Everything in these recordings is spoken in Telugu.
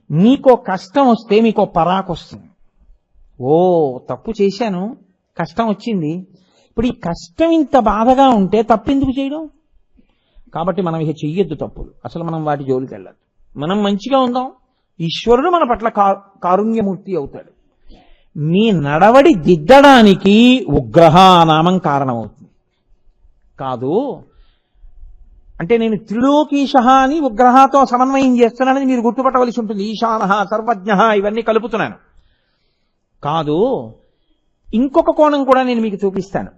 మీకో కష్టం వస్తే మీకో పరాకు వస్తుంది. ఓ తప్పు చేశాను, కష్టం వచ్చింది, ఇప్పుడు ఈ కష్టం ఇంత బాధగా ఉంటే తప్పెందుకు చేయడం? కాబట్టి మనం ఇక చెయ్యొద్దు తప్పులు, అసలు మనం వాటి జోలికి వెళ్ళద్దు. మనం మంచిగా ఉందాం, ఈశ్వరుడు మన పట్ల కారుణ్యమూర్తి అవుతాడు. మీ నడవడి దిద్దడానికి ఉగ్రహ నామం కారణమవుతుంది. కాదు అంటే నేను త్రిలోకీశ అని ఉగ్రహతో సమన్వయం చేస్తున్నానని మీరు గుర్తుపట్టవలసి ఉంటుంది. ఈశాన, సర్వజ్ఞ ఇవన్నీ కలుపుతున్నాను. కాదు, ఇంకొక కోణం కూడా నేను మీకు చూపిస్తాను.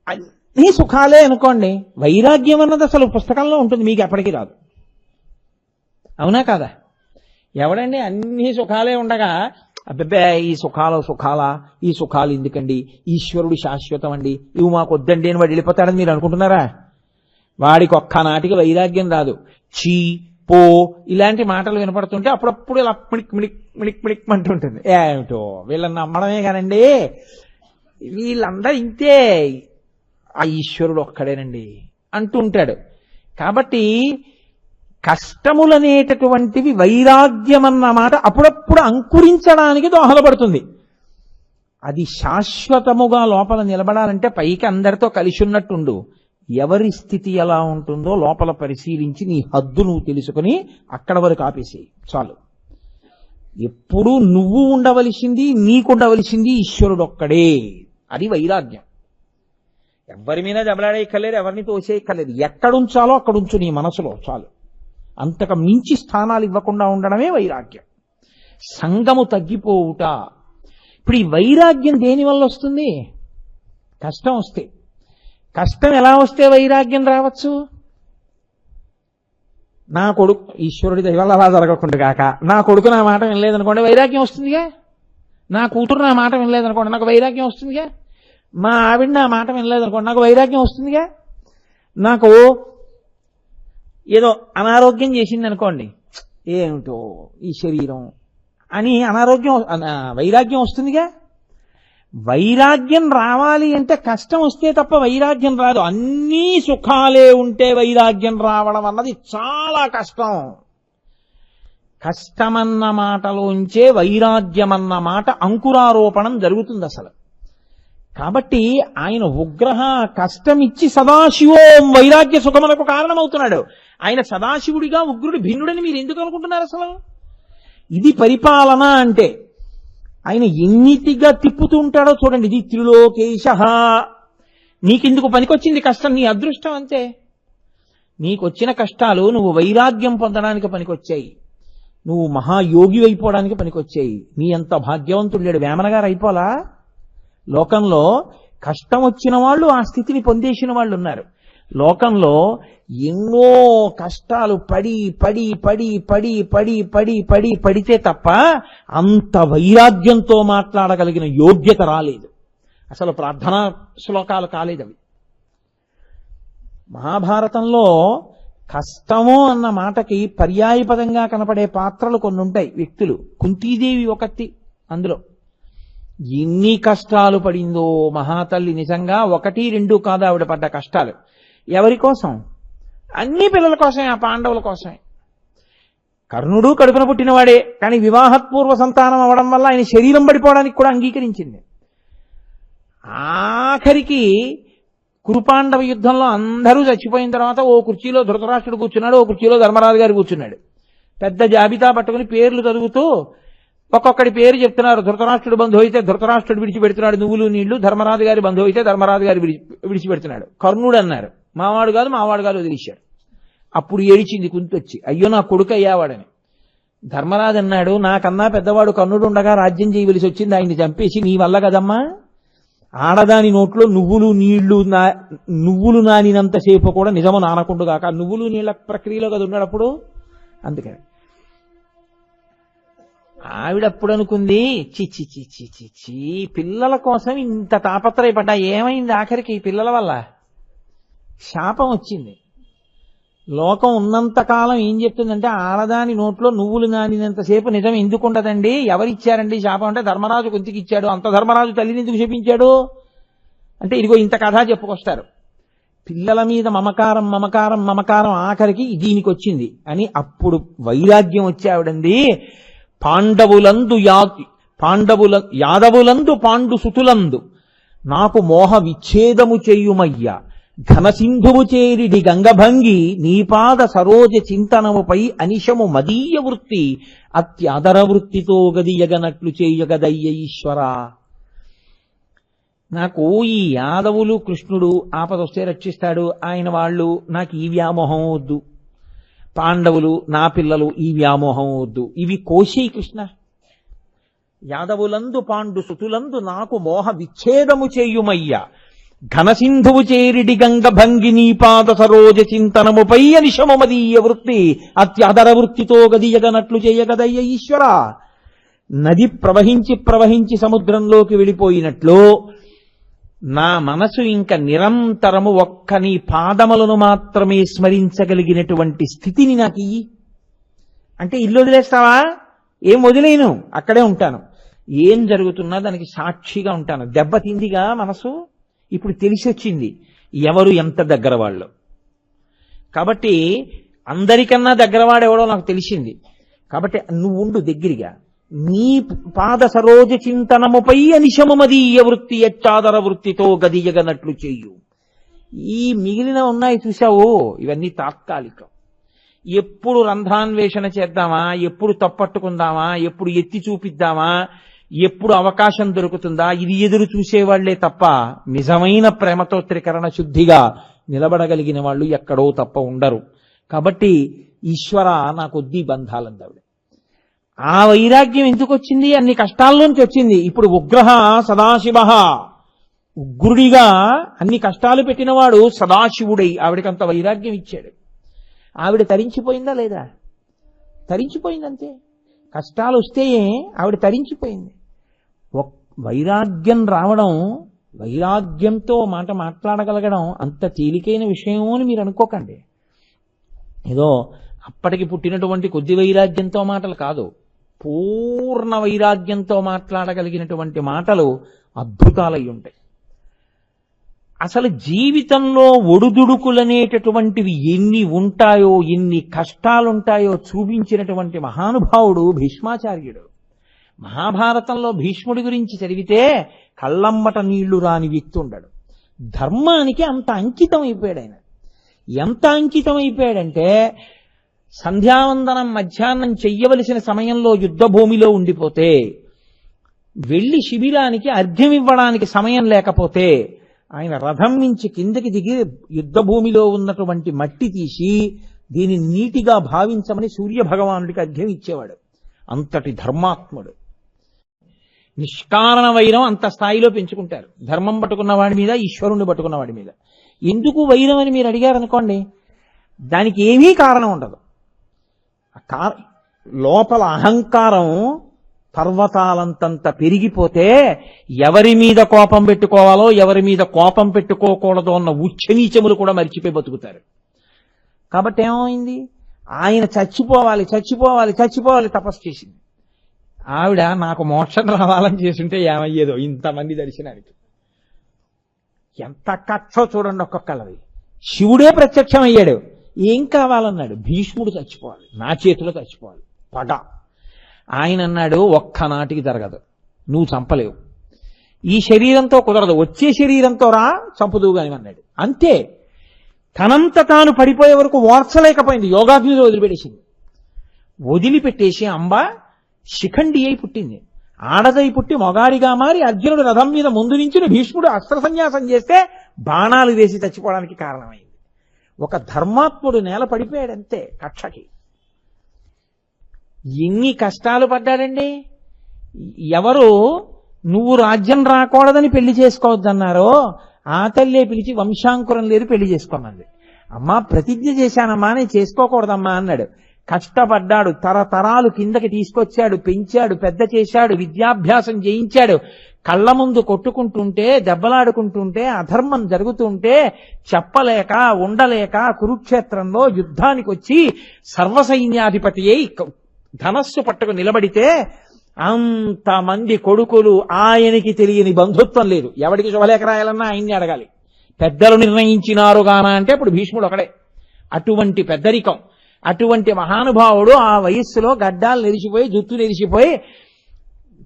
అన్ని సుఖాలే అనుకోండి, వైరాగ్యం అన్నది అసలు పుస్తకంలో ఉంటుంది, మీకు ఎప్పటికీ రాదు. అవునా కాదా? ఎవడండి అన్ని సుఖాలే ఉండగా అబ్బే ఈ సుఖాలా, ఈ సుఖాలు ఎందుకండి, ఈశ్వరుడు శాశ్వతం అండి, ఇవి మాకు వద్దండి అని వాడు వెళ్ళిపోతాడని మీరు అనుకుంటున్నారా? వాడికి ఒక్కనాటికి వైరాగ్యం రాదు. చీ పో ఇలాంటి మాటలు వినపడుతుంటే అప్పుడప్పుడు ఇలా మిణిక్ మిణిక్ మిణిక్ మిణిక్ అంటుంటుంది. ఏమిటో వీళ్ళని నమ్మడమే కానండి, వీళ్ళందరూ ఇంతే, ఆ ఈశ్వరుడు ఒక్కడేనండి అంటుంటాడు. కాబట్టి కష్టములనేటటువంటివి వైరాగ్యం అన్న మాట అప్పుడప్పుడు అంకురించడానికి దోహదపడుతుంది. అది శాశ్వతముగా లోపల నిలబడాలంటే పైకి అందరితో కలిసి ఉన్నట్టుండు, ఎవరి స్థితి ఎలా ఉంటుందో లోపల పరిశీలించి నీ హద్దు నువ్వు తెలుసుకుని అక్కడ వరకు ఆపేసేయి చాలు. ఎప్పుడూ నువ్వు ఉండవలసింది, నీకుండవలసింది ఈశ్వరుడు ఒక్కడే. అది వైరాగ్యం. ఎవరి మీద దెబ్బలాడేయక్కర్లేదు, ఎవరిని తోసేయక్కర్లేదు, ఎక్కడుంచాలో అక్కడుంచు నీ మనసులో చాలు. అంతకు మించి స్థానాలు ఇవ్వకుండా ఉండడమే వైరాగ్యం. సంగము తగ్గిపోవుట. ఇప్పుడు ఈ వైరాగ్యం దేనివల్ల వస్తుంది? కష్టం వస్తే. కష్టం ఎలా వస్తే వైరాగ్యం రావచ్చు? నా కొడుకు ఈశ్వరుడి దయవల్ల అలా జరగకుండా కాక, నా కొడుకు నా మాట వినలేదనుకోండి వైరాగ్యం వస్తుందిగా. నా కూతురు నా మాట వినలేదనుకోండి నాకు వైరాగ్యం వస్తుందిగా. మా ఆవిడ నా మాట వినలేదనుకోండి నాకు వైరాగ్యం వస్తుందిగా. నాకు ఏదో అనారోగ్యం చేసింది అనుకోండి, ఏమిటో ఈ శరీరం అని వైరాగ్యం వస్తుందిగా. వైరాగ్యం రావాలి అంటే కష్టం వస్తే తప్ప వైరాగ్యం రాదు. అన్నీ సుఖాలే ఉంటే వైరాగ్యం రావడం అన్నది చాలా కష్టం. కష్టమన్న మాటలోంచే వైరాగ్యమన్న మాట అంకురారోపణం జరుగుతుంది అసలు. కాబట్టి ఆయన ఉగ్రహ కష్టం ఇచ్చి సదాశివోం వైరాగ్య సుఖములకు కారణమవుతున్నాడు. ఆయన సదాశివుడిగా ఉగ్రుడు భిన్నుడని మీరు ఎందుకు అనుకుంటున్నారు అసలు? ఇది పరిపాలన అంటే. ఆయన ఎన్నిటిగా తిప్పుతూ ఉంటాడో చూడండి. ఇది త్రిలోకేశ. నీకెందుకు పనికొచ్చింది కష్టం? నీ అదృష్టం అంతే. నీకొచ్చిన కష్టాలు నువ్వు వైరాగ్యం పొందడానికి పనికొచ్చాయి, నువ్వు మహాయోగి అయిపోవడానికి పనికొచ్చాయి. నీ అంత భాగ్యవంతుడు లేడు. వేమన గారు అయిపోలా? లోకంలో కష్టం వచ్చిన వాళ్ళు ఆ స్థితిని పొందేసిన వాళ్ళు ఉన్నారు. లోకంలో ఎన్నో కష్టాలు పడి పడి పడి పడి పడి పడి పడి పడితే తప్ప అంత వైరాగ్యంతో మాట్లాడగలిగిన యోగ్యత రాలేదు. అసలు ప్రార్థనా శ్లోకాలు కాలేదు అవి. మహాభారతంలో కష్టము అన్న మాటకి పర్యాయపదంగా కనపడే పాత్రలు కొన్ని ఉంటాయి, వ్యక్తులు. కుంతీదేవి ఒకటి అందులో. ఎన్ని కష్టాలు పడిందో మహాతల్లి, నిజంగా 1, 2 కాదు ఆవిడ పడ్డ కష్టాలు. ఎవరి కోసం? అన్ని పిల్లల కోసమే, ఆ పాండవుల కోసమే. కర్ణుడు కడుపున పుట్టినవాడే, కానీ వివాహపూర్వ సంతానం అవడం వల్ల ఆయన శరీరం పడిపోవడానికి కూడా అంగీకరించింది. ఆఖరికి కురుపాండవ యుద్ధంలో అందరూ చచ్చిపోయిన తర్వాత ఓ కుర్చీలో ధృతరాష్ట్రుడు కూర్చున్నాడు, ఓ కుర్చీలో ధర్మరాజు గారు కూర్చున్నాడు. పెద్ద జాబితా పట్టుకుని పేర్లు చదువుతూ ఒక్కొక్కడి పేరు చెప్తున్నారు. ధృతరాష్ట్రుడు బంధువు అయితే ధృతరాష్ట్రుడు విడిచిపెడుతున్నాడు నువ్వులు నీళ్లు, ధర్మరాజు గారి బంధువు అయితే ధర్మరాజు గారు విడిచిపెడుతున్నాడు. కర్ణుడు అన్నారు, మావాడు కాదు వదిలేశాడు. అప్పుడు ఏడిచింది కుంతి వచ్చి, అయ్యో నా కొడుకు అయ్యావాడని. ధర్మరాజు అన్నాడు, నాకన్నా పెద్దవాడు కర్ణుడు ఉండగా రాజ్యం చేయవలసి వచ్చింది, ఆయన్ని చంపేసి నీ వల్ల కదమ్మా. ఆడదాని నోట్లో నువ్వులు నానినంతసేపు కూడా నిజము నానకుండు కాక, నువ్వులు నీళ్ల ప్రక్రియలో కదా ఉన్నాడు అప్పుడు. అందుకని ఆవిడప్పుడు అనుకుంది, చిచ్చి చిచ్చి చిచ్చి పిల్లల కోసం ఇంత తాపత్రయపడ్డా ఏమైంది? ఆఖరికి పిల్లల వల్ల శాపం వచ్చింది. లోకం ఉన్నంతకాలం ఏం చెప్తుందంటే, ఆడదాని నోట్లో నువ్వులు నానినంతసేపు నిజం ఎందుకుండదండి? ఎవరిచ్చారండి శాపం అంటే, ధర్మరాజు కుంతికి ఇచ్చాడు. అంత ధర్మరాజు తల్లిని ఎందుకు శపించాడు అంటే, ఇదిగో ఇంత కథ చెప్పుకొస్తారు. పిల్లల మీద మమకారం మమకారం మమకారం ఆఖరికి దీనికి వచ్చింది అని అప్పుడు వైరాగ్యం వచ్చి ఆవిడంది, యాదవులందు పాండు సుతులందు నాకు మోహ విచ్ఛేదము చేయుమయ్యా, ఘనసింధువు చేరిడి గంగభంగి నీపాద సరోజ చింతనముపై అనిశము మదీయ వృత్తి అత్యాదర వృత్తితో గదియగనట్లు చేయగదయ్య ఈశ్వరా. నాకు ఈ యాదవులు కృష్ణుడు ఆపదొస్తే రక్షిస్తాడు, ఆయన వాళ్ళు నాకు ఈ వ్యామోహం వద్దు, పాండవులు నా పిల్లలు ఈ వ్యామోహం వద్దు, ఇవి కోశీ కృష్ణ. యాదవులందు పాండు సుతులందు నాకు మోహ విచ్ఛేదము చేయుమయ్యా, ఘనసింధువు చేరిడి గంగ భంగి నీపాద సరోజ చింతనముపై అనిశము మదీయ వృత్తి అత్యాదర వృత్తితో గదియగనట్లు చేయగదయ్య ఈశ్వర. నది ప్రవహించి ప్రవహించి సముద్రంలోకి వెళ్ళిపోయినట్లు నా మనసు ఇంక నిరంతరము ఒక్క నీ పాదములను మాత్రమే స్మరించగలిగినటువంటి స్థితిని నాకు ఇయ్యి అంటే, ఇల్లు వదిలేస్తావా? ఏం వదిలేను, అక్కడే ఉంటాను. ఏం జరుగుతున్నా దానికి సాక్షిగా ఉంటాను. దెబ్బతిందిగా మనసు, ఇప్పుడు తెలిసి వచ్చింది ఎవరు ఎంత దగ్గర వాళ్ళు. కాబట్టి అందరికన్నా దగ్గరవాడెవడో నాకు తెలిసింది. కాబట్టి నువ్వు ఉండు దగ్గరగా, నీ పాద సరోజ చింతనముపై అనిశము మదీయ వృత్తి యచ్చాదర వృత్తితో గదియగనట్లు చెయ్యు. ఈ మిగిలిన ఉన్నాయి చూసావు, ఇవన్నీ తాత్కాలికం. ఎప్పుడు రంధ్రాన్వేషణ చేద్దామా, ఎప్పుడు తప్పట్టుకుందామా, ఎప్పుడు ఎత్తి చూపిద్దామా, ఎప్పుడు అవకాశం దొరుకుతుందా, ఇది ఎదురు చూసేవాళ్లే తప్ప నిజమైన ప్రేమతో త్రికరణ శుద్ధిగా నిలబడగలిగిన వాళ్ళు ఎక్కడో తప్ప ఉండరు. కాబట్టి ఈశ్వర నాకొద్దీ బంధాలందవిడ. ఆ వైరాగ్యం ఎందుకు వచ్చింది? అన్ని కష్టాల్లోంచి వచ్చింది. ఇప్పుడు ఉగ్రహ సదాశివ, ఉగ్రుడిగా అన్ని కష్టాలు పెట్టినవాడు సదాశివుడై ఆవిడకంత వైరాగ్యం ఇచ్చాడు. ఆవిడ తరించిపోయిందా లేదా? తరించిపోయిందంతే. కష్టాలు వస్తే ఆవిడ తరించిపోయింది. వైరాగ్యం రావడం, వైరాగ్యంతో మాట మాట్లాడగలగడం అంత తేలికైన విషయమో అని మీరు అనుకోకండి. ఏదో అప్పటికి పుట్టినటువంటి కొద్ది వైరాగ్యంతో మాటలు కాదు, పూర్ణ వైరాగ్యంతో మాట్లాడగలిగినటువంటి మాటలు అద్భుతాలై ఉంటాయి. అసలు జీవితంలో ఒడుదుడుకులనేటటువంటివి ఎన్ని ఉంటాయో, ఎన్ని కష్టాలుంటాయో చూపించినటువంటి మహానుభావుడు భీష్మాచార్యుడు. మహాభారతంలో భీష్ముడి గురించి చదివితే కళ్ళమ్మట నీళ్లు రాని వ్యక్తి ఉండడు. ధర్మానికి అంత అంకితం అయిపోయాడు ఆయన. ఎంత అంకితం అయిపోయాడంటే, సంధ్యావందనం మధ్యాహ్నం చెయ్యవలసిన సమయంలో యుద్ధభూమిలో ఉండిపోతే, వెళ్లి శిబిరానికి అర్ఘ్యం ఇవ్వడానికి సమయం లేకపోతే ఆయన రథం నుంచి కిందకి దిగి యుద్ధభూమిలో ఉన్నటువంటి మట్టి తీసి దీనిని నీటిగా భావించమని సూర్యభగవానుడికి అర్ఘ్యం ఇచ్చేవాడు. అంతటి ధర్మాత్ముడు. నిష్కారణ వైరం అంత స్థాయిలో పెంచుకుంటారు. ధర్మం పట్టుకున్న వాడి మీద, ఈశ్వరుణ్ణి పట్టుకున్న వాడి మీద. ఎందుకు వైరం అని మీరు అడిగారనుకోండి, దానికి ఏమీ కారణం ఉండదు. లోపల అహంకారం పర్వతాలంతంత పెరిగిపోతే ఎవరి మీద కోపం పెట్టుకోవాలో, ఎవరి మీద కోపం పెట్టుకోకూడదో అన్న ఉచ్చనీచములు కూడా మర్చిపోయి బతుకుతారు. కాబట్టి ఏమైంది? ఆయన చచ్చిపోవాలి చచ్చిపోవాలి చచ్చిపోవాలి తపస్సు చేసింది. ఆవిడ నాకు మోక్షం రావాలని చేస్తుంటే ఏమయ్యేదో ఇంతమంది దర్శనానికి. ఎంత కక్షో చూడండి ఒక్కొక్కళ్ళది. శివుడే ప్రత్యక్షమయ్యాడు. ఏం కావాలన్నాడు? భీష్ముడు చచ్చిపోవాలి, నా చేతిలో చచ్చిపోవాలి, పగ. ఆయన అన్నాడు, ఒక్కనాటికి జరగదు, నువ్వు చంపలేవు, ఈ శరీరంతో కుదరదు, వచ్చే శరీరంతో రా, చంపుదువు కాని అన్నాడు. అంతే. తనంత తాను పడిపోయే వరకు ఓర్చలేకపోయింది, యోగాగ్నిలో వదిలిపెట్టేసింది. వదిలిపెట్టేసి అంబ శిఖండి అయి పుట్టింది. ఆడదై పుట్టి మొగాడిగా మారి అర్జునుడు రథం మీద ముందు నుంచి భీష్ముడు అస్త్ర సన్యాసం చేస్తే బాణాలు వేసి చచ్చిపోవడానికి కారణమైంది. ఒక ధర్మాత్ముడు నేల పడిపోయాడంతే కక్షకి. ఎన్ని కష్టాలు పడ్డాడండి. ఎవరు నువ్వు రాజ్యం రాకూడదని పెళ్లి చేసుకోవద్దన్నారో ఆ తల్లే పిలిచి వంశాంకురం లేదు పెళ్లి చేసుకోమంది. అమ్మా ప్రతిజ్ఞ చేశానమ్మా, నేను చేసుకోకూడదమ్మా అన్నాడు. కష్టపడ్డాడు, తరతరాలు కిందకి తీసుకొచ్చాడు, పెంచాడు, పెద్ద చేశాడు, విద్యాభ్యాసం చేయించాడు. కళ్ళ ముందు కొట్టుకుంటుంటే, దెబ్బలాడుకుంటుంటే, అధర్మం జరుగుతుంటే చెప్పలేక ఉండలేక కురుక్షేత్రంలో యుద్ధానికి వచ్చి సర్వసైన్యాధిపతి అయి ధనస్సు పట్టుకు నిలబడితే అంతమంది కొడుకులు, ఆయనకి తెలియని బంధుత్వం లేదు. ఎవడికి శుభలేఖ రాయాలన్నా ఆయన్ని అడగాలి. పెద్దలు నిర్ణయించినారుగానా అంటే అప్పుడు భీష్ముడు ఒకడే. అటువంటి పెద్దరికం, అటువంటి మహానుభావుడు ఆ వయస్సులో గడ్డాలు నెరిసిపోయి, జుత్తు నెరిసిపోయి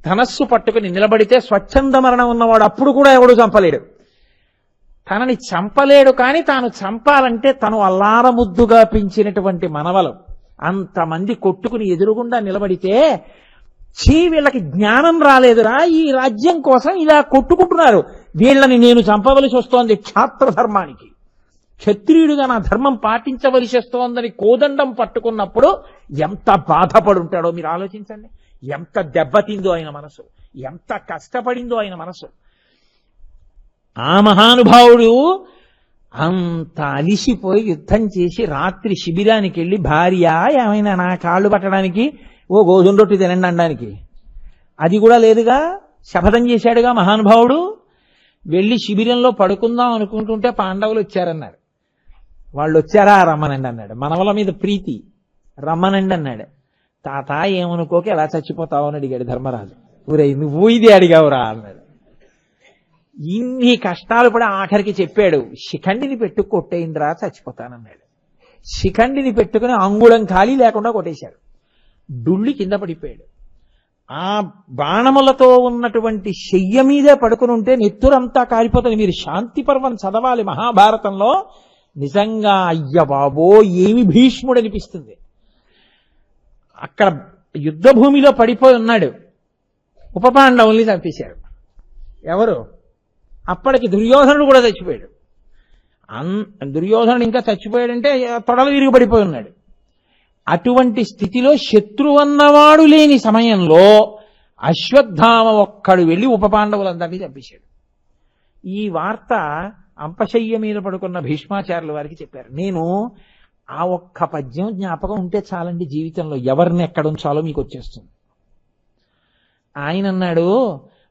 ధనస్సు పట్టుకుని నిలబడితే స్వచ్ఛంద మరణం ఉన్నవాడు అప్పుడు కూడా ఎవడు చంపలేడు. తనని చంపలేడు, కానీ తాను చంపాలంటే తను అల్లారముద్దుగా పెంచినటువంటి మనవలు అంతమంది కొట్టుకుని ఎదురుగుండా నిలబడితే, వీళ్ళకి జ్ఞానం రాలేదురా, ఈ రాజ్యం కోసం ఇలా కొట్టుకుంటున్నారు, వీళ్ళని నేను చంపవలసి వస్తోంది క్షాత్రధర్మానికి, క్షత్రియుడిగా నా ధర్మం పాటించవలసి వస్తోందని కోదండం పట్టుకున్నప్పుడు ఎంత బాధపడుంటాడో మీరు ఆలోచించండి. ఎంత దెబ్బతిందో ఆయన మనసు, ఎంత కష్టపడిందో ఆయన మనసు. ఆ మహానుభావుడు అంత అలిసిపోయి యుద్ధం చేసి రాత్రి శిబిరానికి వెళ్ళి, భార్య ఏమైనా నా కాళ్ళు పట్టడానికి ఓ గోధుమ రొట్టి తినండి అనడానికి అది కూడా లేదుగా, శపథం చేశాడుగా మహానుభావుడు. వెళ్ళి శిబిరంలో పడుకుందాం అనుకుంటుంటే పాండవులు వచ్చారన్నాడు. వాళ్ళు వచ్చారా, రమ్మనండి అన్నాడు. మనవల మీద ప్రీతి, రమ్మనండి అన్నాడు. తాత ఏమనుకోక ఎలా చచ్చిపోతావు అని అడిగాడు ధర్మరాజు. ఊరే నువ్వు ఇది అడిగావురా అన్నాడు. ఇన్ని కష్టాలు కూడా ఆఖరికి చెప్పాడు, శిఖండిని పెట్టు కొట్టేయిందిరా చచ్చిపోతానన్నాడు. శిఖండిని పెట్టుకుని అంగుళం ఖాళీ లేకుండా కొట్టేశాడు. డుళ్ళి కింద పడిపోయాడు. ఆ బాణములతో ఉన్నటువంటి శయ్య మీదే పడుకుని ఉంటే నెత్తురంతా కారిపోతుంది. మీరు శాంతి పర్వం చదవాలి మహాభారతంలో. నిజంగా అయ్య బాబో ఏమి భీష్ముడు అనిపిస్తుంది. అక్కడ యుద్ధ భూమిలో పడిపోయి ఉన్నాడు. ఉప పాండవుల్ని చంపేశారు. ఎవరు? అప్పటికి దుర్యోధనుడు కూడా చచ్చిపోయాడు. దుర్యోధనుడు ఇంకా చచ్చిపోయాడంటే తొడలు విరిగి పడిపోయి ఉన్నాడు. అటువంటి స్థితిలో శత్రువన్నవాడు లేని సమయంలో అశ్వత్థామ ఒక్కడు వెళ్ళి ఉప పాండవులందరినీ చంపేశాడు. ఈ వార్త అంపశయ్య మీద పడుకున్న భీష్మాచార్యుల వారికి చెప్పారు. నేను ఆ ఒక్క పద్యం జ్ఞాపకం ఉంటే చాలండి, జీవితంలో ఎవరిని ఎక్కడ ఉంచాలో మీకు వచ్చేస్తుంది. ఆయన అన్నాడు,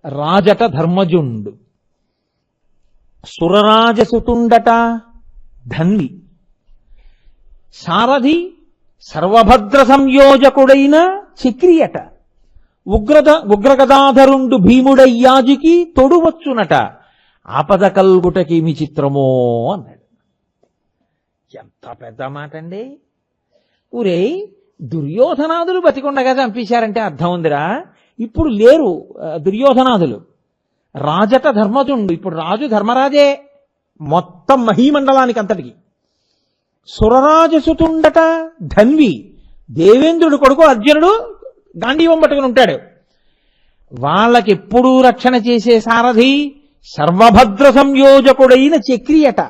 రాజట ధర్మజుండు, సురరాజసుతుండట ధన్వి, సారథి సర్వభద్ర సంయోజకుడైన చక్రియట, ఉగ్రగదాధరుండు భీముడయ్యాజికి తొడువచ్చునట, ఆపద కల్గుటకేమి చిత్రమో అన్నాడు. ఎంత పెద్ద మాట అండి. ఊరే దుర్యోధనాదులు బతికుండగా చంపేశారంటే అర్థం ఉందిరా. ఇప్పుడు లేరు దుర్యోధనాదులు. రాజట ధర్మజుండు, ఇప్పుడు రాజు ధర్మరాజే మొత్తం మహీమండలానికి అంతటికి. సురరాజసుతుండట ధన్వి, దేవేంద్రుడు కొడుకు అర్జునుడు గాంధీవం పట్టుకుని ఉంటాడు. వాళ్ళకి ఎప్పుడూ రక్షణ చేసే సారథి సర్వభద్ర సంయోజకుడైన చక్రియట,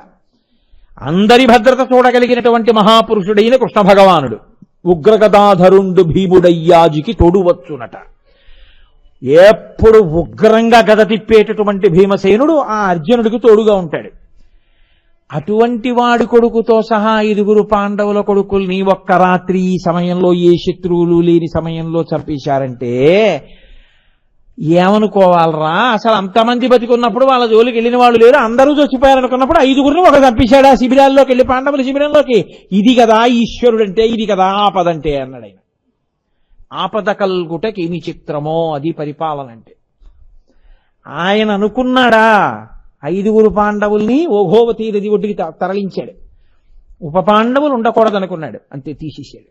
అందరి భద్రత చూడగలిగినటువంటి మహాపురుషుడైన కృష్ణ భగవానుడు, ఉగ్రగదాధరుండు భీముడయ్యాజికి తోడువచ్చునట. ఎప్పుడు ఉగ్రంగా గద తిప్పేటటువంటి భీమసేనుడు ఆ అర్జునుడికి తోడుగా ఉంటాడు. అటువంటి వాడి కొడుకుతో సహా 5 పాండవుల కొడుకుల్ని ఒక్క రాత్రి ఈ సమయంలో ఏ శత్రువులు లేని సమయంలో చంపేశారంటే ఏమనుకోవాలరా. అసలు అంతమంది బతికున్నప్పుడు వాళ్ళ జోలికి వెళ్ళిన వాళ్ళు లేరు, అందరూ చచ్చిపోయారనుకున్నప్పుడు 5గురిని ఒక చంపేశాడా శిబిరాల్లోకి వెళ్ళి, పాండవుల శిబిరంలోకి. ఇది కదా ఈశ్వరుడంటే, ఇది కదా ఆపదంటే అన్నాడు ఆయన. ఆపద కల్గుటకేమి చిత్రమో, అది పరిపాలన అంటే. ఆయన అనుకున్నాడా 5 పాండవుల్ని ఓఘోవతి నది ఒడ్డుకి తరలించాడు. ఉప పాండవులు ఉండకూడదనుకున్నాడు, అంతే తీసేశాడు.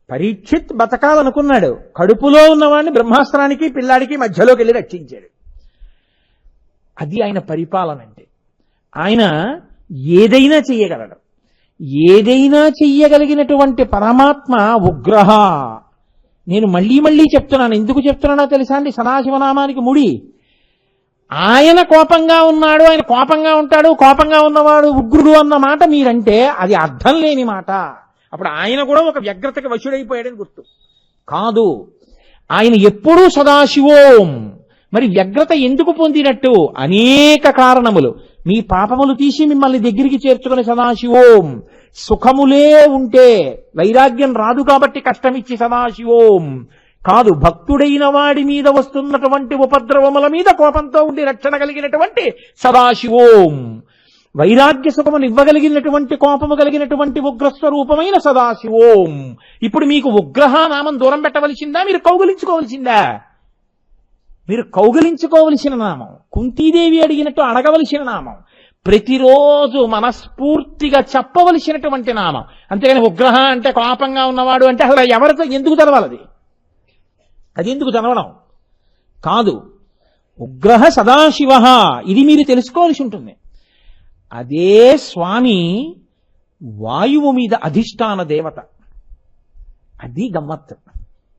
పరీక్షిత్ బతకాలనుకున్నాడు, కడుపులో ఉన్నవాడిని బ్రహ్మాస్త్రానికి పిల్లాడికి మధ్యలోకి వెళ్ళి రక్షించాడు. అది ఆయన పరిపాలన అంటే. ఆయన ఏదైనా చెయ్యగలడు. ఏదైనా చెయ్యగలిగినటువంటి పరమాత్మ ఉగ్రహ. నేను మళ్ళీ మళ్ళీ చెప్తున్నాను, ఎందుకు చెప్తున్నానో తెలుసా అండి? సదాశివనామానికి ముడి. ఆయన కోపంగా ఉన్నాడు, ఆయన కోపంగా ఉంటాడు, కోపంగా ఉన్నవాడు ఉగ్రుడు అన్న మాట మీరంటే అది అర్థం లేని మాట. అప్పుడు ఆయన కూడా ఒక వ్యగ్రతకి వశుడైపోయాడని గుర్తు కాదు. ఆయన ఎప్పుడూ సదాశివోం. మరి వ్యగ్రత ఎందుకు పొందినట్టు? అనేక కారణములు. మీ పాపములు తీసి మిమ్మల్ని దగ్గరికి చేర్చుకుని సదాశివోం. సుఖములే ఉంటే వైరాగ్యం రాదు కాబట్టి కష్టమిచ్చి సదాశివోం కాదు. భక్తుడైన వాడి మీద వస్తున్నటువంటి ఉపద్రవముల మీద కోపంతో ఉండి రక్షణ కలిగినటువంటి సదాశివోం. వైరాగ్య సుఖమును ఇవ్వగలిగినటువంటి కోపము కలిగినటువంటి ఉగ్రస్వరూపమైన సదాశివోం. ఇప్పుడు మీకు ఉగ్రహ నామం దూరం పెట్టవలసిందా, మీరు కౌగిలించుకోవలసిందా? మీరు కౌగిలించుకోవలసిన నామం. కుంతీదేవి అడిగినట్టు అడగవలసిన నామం. ప్రతిరోజు మనస్ఫూర్తిగా చెప్పవలసినటువంటి నామం. అంతేగాని ఉగ్రహ అంటే కోపంగా ఉన్నవాడు అంటే అసలు ఎవరితో ఎందుకు చదవాలి? అది ఎందుకు చదవడం కాదు. ఉగ్రహ సదాశివ, ఇది మీరు తెలుసుకోవాల్సి ఉంటుంది. అదే స్వామి వాయువు మీద అధిష్టాన దేవత. అది గమ్మత్తు.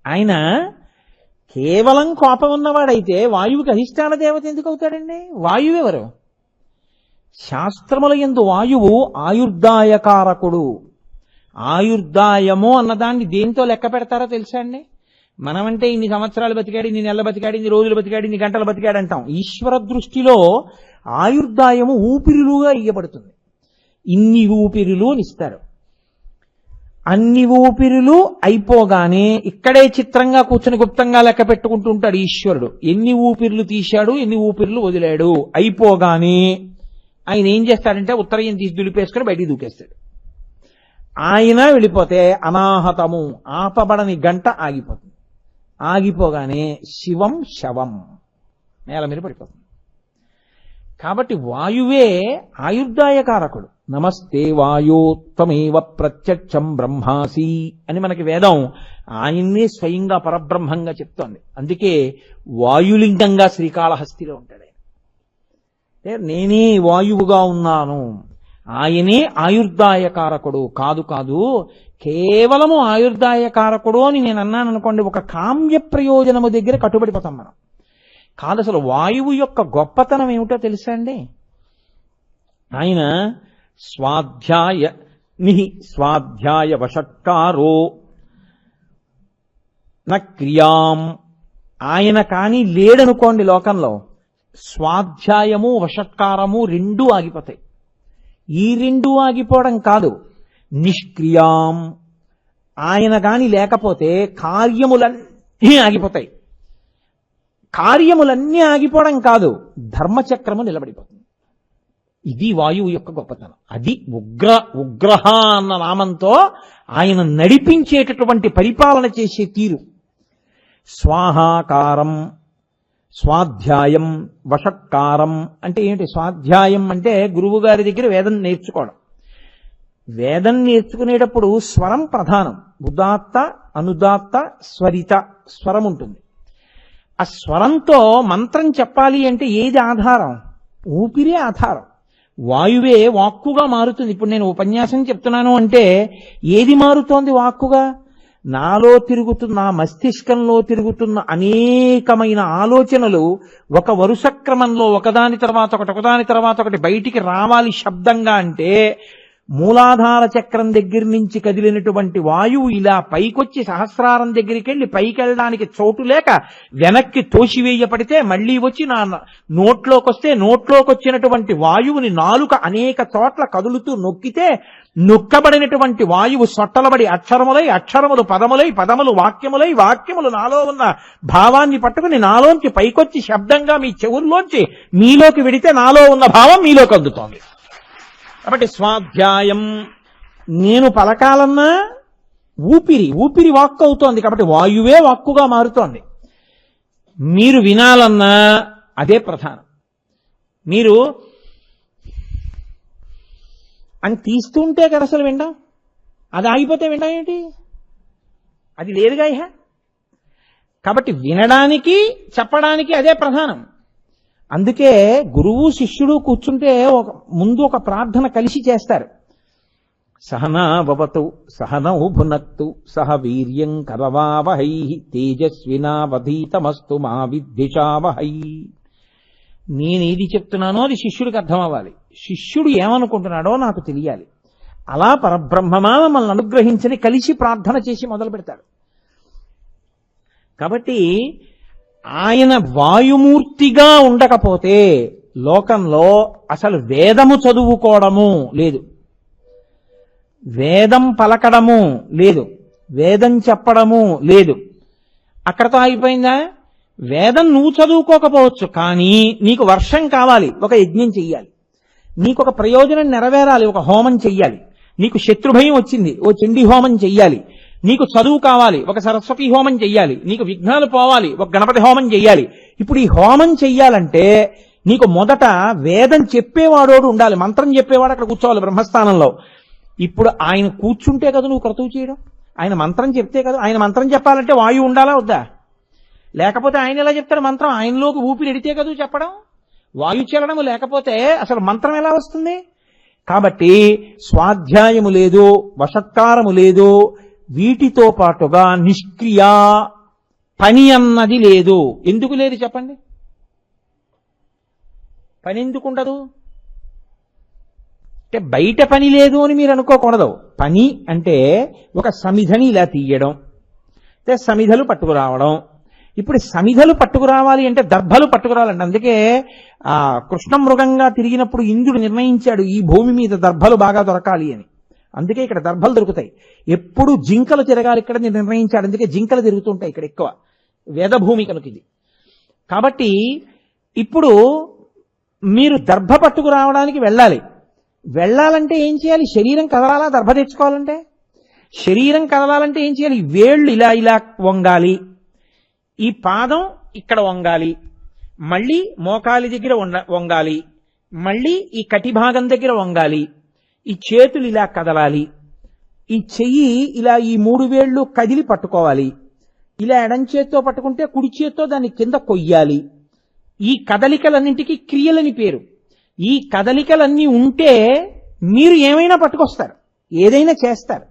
ఆయన కేవలం కోపం ఉన్నవాడైతే వాయువుకి అధిష్టాన దేవత ఎందుకు అవుతాడండి? వాయువు ఎవరు? శాస్త్రముల యందు వాయువు ఆయుర్దాయకారకుడు. ఆయుర్దాయము అన్నదాన్ని దేంతో లెక్క పెడతారో తెలుసా అండి? మనమంటే ఇన్ని సంవత్సరాలు బతికాడు, ఇన్ని నెలలు బతికాడు, ఇన్ని రోజులు బతికాడు, ఇన్ని గంటలు బతికాడు అంటాం. ఈశ్వర దృష్టిలో ఆయుర్దాయము ఊపిరులుగా ఇయ్యబడుతుంది. ఇన్ని ఊపిరులు అని ఇస్తారు. అన్ని ఊపిరులు అయిపోగానే ఇక్కడే చిత్రంగా కూర్చుని గుప్తంగా లెక్క పెట్టుకుంటూ ఉంటాడు ఈశ్వరుడు. ఎన్ని ఊపిరులు తీశాడు, ఎన్ని ఊపిరులు వదిలాడు. అయిపోగానే ఆయన ఏం చేస్తాడంటే ఉత్తరయం తీసి దులిపేసుకుని బయటికి దూకేస్తాడు. ఆయన వెళ్ళిపోతే అనాహతము, ఆపబడని గంట ఆగిపోతుంది. ఆగిపోగానే శివం శవం నేల మీద పడిపోతుంది. కాబట్టి వాయువే ఆయుర్దాయకారకుడు. నమస్తే వాయో త్వమేవ ప్రత్యక్షం బ్రహ్మాసి అని మనకి వేదం ఆయన్నే స్వయంగా పరబ్రహ్మంగా చెప్తోంది. అందుకే వాయులింగంగా శ్రీకాళహస్తిలో ఉంటాడు. నేనే వాయువుగా ఉన్నాను, ఆయనే ఆయుర్దాయకారకుడు. కాదు కాదు, కేవలము ఆయుర్దాయకారకుడు అని నేను అన్నాను అనుకోండి, ఒక కామ్య ప్రయోజనము దగ్గర కట్టుబడిపోతాం మనం. కాదు, అసలు వాయువు యొక్క గొప్పతనం ఏమిటో తెలుసా అండి? ఆయన స్వాధ్యాయ వషట్కారో న క్రియాం. ఆయన కానీ లేడనుకోండి లోకంలో, స్వాధ్యాయము వషట్కారము రెండూ ఆగిపోతాయి. ఈ రెండూ ఆగిపోవడం కాదు, నిష్క్రియాం. ఆయన కాని లేకపోతే కార్యములన్నీ ఆగిపోతాయి. కార్యములన్నీ ఆగిపోవడం కాదు, ధర్మచక్రము నిలబడిపోతుంది. ఇది వాయువు యొక్క గొప్పతనం. అది ఉగ్రహ అన్న నామంతో ఆయన నడిపించేటటువంటి పరిపాలన చేసే తీరు. స్వాహాకారం, స్వాధ్యాయం, వషట్కారం అంటే ఏంటి? స్వాధ్యాయం అంటే గురువు గారి దగ్గర వేదం నేర్చుకోవడం. వేదం నేర్చుకునేటప్పుడు స్వరం ప్రధానం. ఉదాత్త, అనుదాత్త, స్వరిత స్వరం ఉంటుంది. ఆ స్వరంతో మంత్రం చెప్పాలి అంటే ఏది ఆధారం? ఊపిరే ఆధారం. వాయువే వాక్కుగా మారుతుంది. ఇప్పుడు నేను ఉపన్యాసం చెప్తున్నాను అంటే ఏది మారుతోంది వాక్కుగా? నాలో తిరుగుతున్న, మస్తిష్కంలో తిరుగుతున్న అనేకమైన ఆలోచనలు ఒక వరుస క్రమంలో ఒకదాని తర్వాత ఒకటి, ఒకదాని తర్వాత ఒకటి బయటికి రావాలి శబ్దంగా. అంటే మూలాధార చక్రం దగ్గర నుంచి కదిలినటువంటి వాయువు ఇలా పైకొచ్చి సహస్రారం దగ్గరికి వెళ్ళి పైకి వెళ్ళడానికి చోటు లేక వెనక్కి తోసివేయపడితే మళ్లీ వచ్చి నా నోట్లోకి వస్తే, నోట్లోకి వచ్చినటువంటి వాయువుని నాలుక అనేక చోట్ల కదులుతూ నొక్కితే నొక్కబడినటువంటి వాయువు సొట్టలబడి అక్షరములై, అక్షరములు పదములై, పదములు వాక్యములై, వాక్యములు నాలో ఉన్న భావాన్ని పట్టుకుని నాలోంచి పైకొచ్చి శబ్దంగా మీ చెవుల్లోంచి మీలోకి వెడితే నాలో ఉన్న భావం మీలోకి అందుతోంది. కాబట్టి స్వాధ్యాయం, నేను పలకాలన్నా ఊపిరి వాక్కు అవుతోంది. కాబట్టి వాయువే వాక్కుగా మారుతోంది. మీరు వినాలన్నా అదే ప్రధానం. మీరు అని తీస్తుంటే కదా అసలు వింటాం. అది ఆగిపోతే వింటాం ఏంటి? అది లేదుగా ఇహ. కాబట్టి వినడానికి, చెప్పడానికి అదే ప్రధానం. అందుకే గురువు శిష్యుడు కూర్చుంటే ముందు ఒక ప్రార్థన కలిసి చేస్తారు. సహనావతు సహనౌ భునక్తు సహ వీర్యం కరవావహై తేజస్వినావధీతమస్తు మా విద్విషావహై. నేనేది చెప్తున్నానో అది శిష్యుడికి అర్థం అవ్వాలి. శిష్యుడు ఏమనుకుంటున్నాడో నాకు తెలియాలి. అలా పరబ్రహ్మమా మమ్మల్ని అనుగ్రహించని కలిసి ప్రార్థన చేసి మొదలు పెడతాడు. కాబట్టి ఆయన వాయుమూర్తిగా ఉండకపోతే లోకంలో అసలు వేదము చదువుకోవడము లేదు, వేదం పలకడము లేదు, వేదం చెప్పడము లేదు. అక్కడతో అయిపోయిందా? వేదం నువ్వు చదువుకోకపోవచ్చు, కానీ నీకు వర్షం కావాలి, ఒక యజ్ఞం చెయ్యాలి. నీకు ఒక ప్రయోజనం నెరవేరాలి, ఒక హోమం చెయ్యాలి. నీకు శత్రుభయం వచ్చింది, ఓ చండీ హోమం చెయ్యాలి. నీకు చదువు కావాలి, ఒక సరస్వతి హోమం చెయ్యాలి. నీకు విఘ్నాలు పోవాలి, ఒక గణపతి హోమం చెయ్యాలి. ఇప్పుడు ఈ హోమం చెయ్యాలంటే నీకు మొదట వేదం చెప్పేవాడోడు ఉండాలి, మంత్రం చెప్పేవాడు అక్కడ కూర్చోవాలి బ్రహ్మస్థానంలో. ఇప్పుడు ఆయన కూర్చుంటే కదా నువ్వు క్రతువు చేయడం, ఆయన మంత్రం చెప్తే కదా. ఆయన మంత్రం చెప్పాలంటే వాయువు ఉండాలా వద్దా? లేకపోతే ఆయన ఎలా చెప్తాడు మంత్రం? ఆయనలోకి ఊపిరి ఎడితే కదా చెప్పడం. వాయు చలనము లేకపోతే అసలు మంత్రం ఎలా వస్తుంది? కాబట్టి స్వాధ్యాయము లేదు, వషత్కారము లేదు, వీటితో పాటుగా నిష్క్రియ పని అన్నది లేదు. ఎందుకు లేదు చెప్పండి? పని ఎందుకు ఉండదు అంటే బయట పని లేదు అని మీరు అనుకోకూడదు. పని అంటే ఒక సమిధని ఇలా తీయడం, సమిధలు పట్టుకురావడం. ఇప్పుడు సమిధలు పట్టుకురావాలి అంటే దర్భలు పట్టుకురావాలండి. అందుకే ఆ కృష్ణ మృగంగా తిరిగినప్పుడు ఇంద్రుడు నిర్ణయించాడు ఈ భూమి మీద దర్భలు బాగా దొరకాలి అని. అందుకే ఇక్కడ దర్భలు దొరుకుతాయి. ఎప్పుడు జింకలు తిరగాలి ఇక్కడ నిర్ణయించాడు. అందుకే జింకలు తిరుగుతుంటాయి ఇక్కడ ఎక్కువ, వేదభూమి కనుక ఇది. కాబట్టి ఇప్పుడు మీరు దర్భ పట్టుకురావడానికి వెళ్ళాలంటే ఏం చేయాలి? శరీరం కదలాలా? దర్భ తెచ్చుకోవాలంటే శరీరం కదలాలంటే ఏం చేయాలి? వేళ్ళు ఇలా ఇలా వంగాలి, ఈ పాదం ఇక్కడ వంగాలి, మళ్ళీ మోకాలి దగ్గర వంగాలి, మళ్ళీ ఈ కటి భాగం దగ్గర వంగాలి, ఈ చేతులు ఇలా కదలాలి, ఈ చెయ్యి ఇలా ఈ 3 వేళ్ళు కదిలి పట్టుకోవాలి. ఇలా ఎడం చేత్తో పట్టుకుంటే కుడి చేత్తో దాన్ని కింద కొయ్యాలి. ఈ కదలికలన్నింటికి క్రియలని పేరు. ఈ కదలికలన్నీ ఉంటే మీరు ఏమైనా పట్టుకొస్తారు, ఏదైనా చేస్తారు.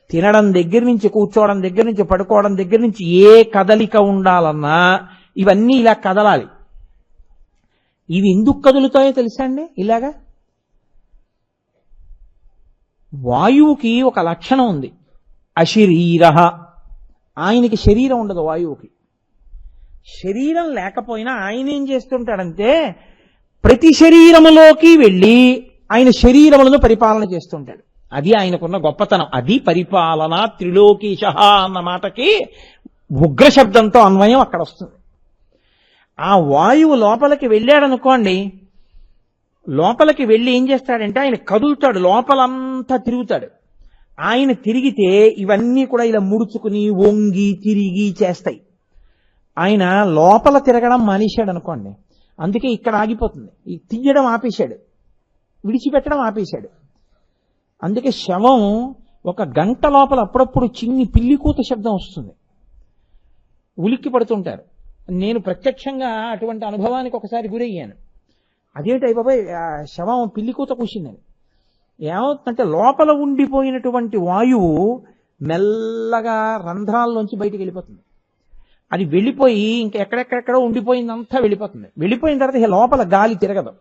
తినడం దగ్గర నుంచి, కూర్చోవడం దగ్గర నుంచి, పడుకోవడం దగ్గర నుంచి ఏ కదలిక ఉండాలన్నా ఇవన్నీ ఇలా కదలాలి. ఇవి ఎందుకు కదులుతాయో తెలుసా అండి? ఇలాగా వాయువుకి ఒక లక్షణం ఉంది, అశరీర. ఆయనకి శరీరం ఉండదు వాయువుకి. శరీరం లేకపోయినా ఆయన ఏం చేస్తుంటాడంటే ప్రతి శరీరములోకి వెళ్ళి ఆయన శరీరములను పరిపాలన చేస్తుంటాడు. అది ఆయనకున్న గొప్పతనం. అది పరిపాలన. త్రిలోకీశ అన్న మాటకి ఉగ్ర శబ్దంతో అన్వయం అక్కడ వస్తుంది. ఆ వాయువు లోపలికి వెళ్ళాడనుకోండి, లోపలికి వెళ్ళి ఏం చేస్తాడంటే ఆయన కదులుతాడు, లోపలంతా తిరుగుతాడు. ఆయన తిరిగితే ఇవన్నీ కూడా ఇలా ముడుచుకుని వంగి తిరిగి చేస్తాయి. ఆయన లోపల తిరగడం మానేశాడు అనుకోండి, అందుకే ఇక్కడ ఆగిపోతుంది. ఈ తీయడం ఆపేశాడు, విడిచిపెట్టడం ఆపేశాడు. అందుకే శవం 1 గంట లోపల అప్పుడప్పుడు చిన్ని పిల్లికూత శబ్దం వస్తుంది, ఉలిక్కి పడుతుంటారు. నేను ప్రత్యక్షంగా అటువంటి అనుభవానికి ఒకసారి గురయ్యాను. అదేంటి బాబాయ్ శవం పిల్లికూత కూసిందని. ఏమవుతుందంటే లోపల ఉండిపోయినటువంటి వాయువు మెల్లగా రంధ్రాల్లోంచి బయటికి వెళ్ళిపోతుంది. అది వెళ్ళిపోయి ఇంకా ఎక్కడెక్కడెక్కడో ఉండిపోయిందంతా వెళ్ళిపోతుంది. వెళ్ళిపోయిన తర్వాత లోపల గాలి తిరగదు.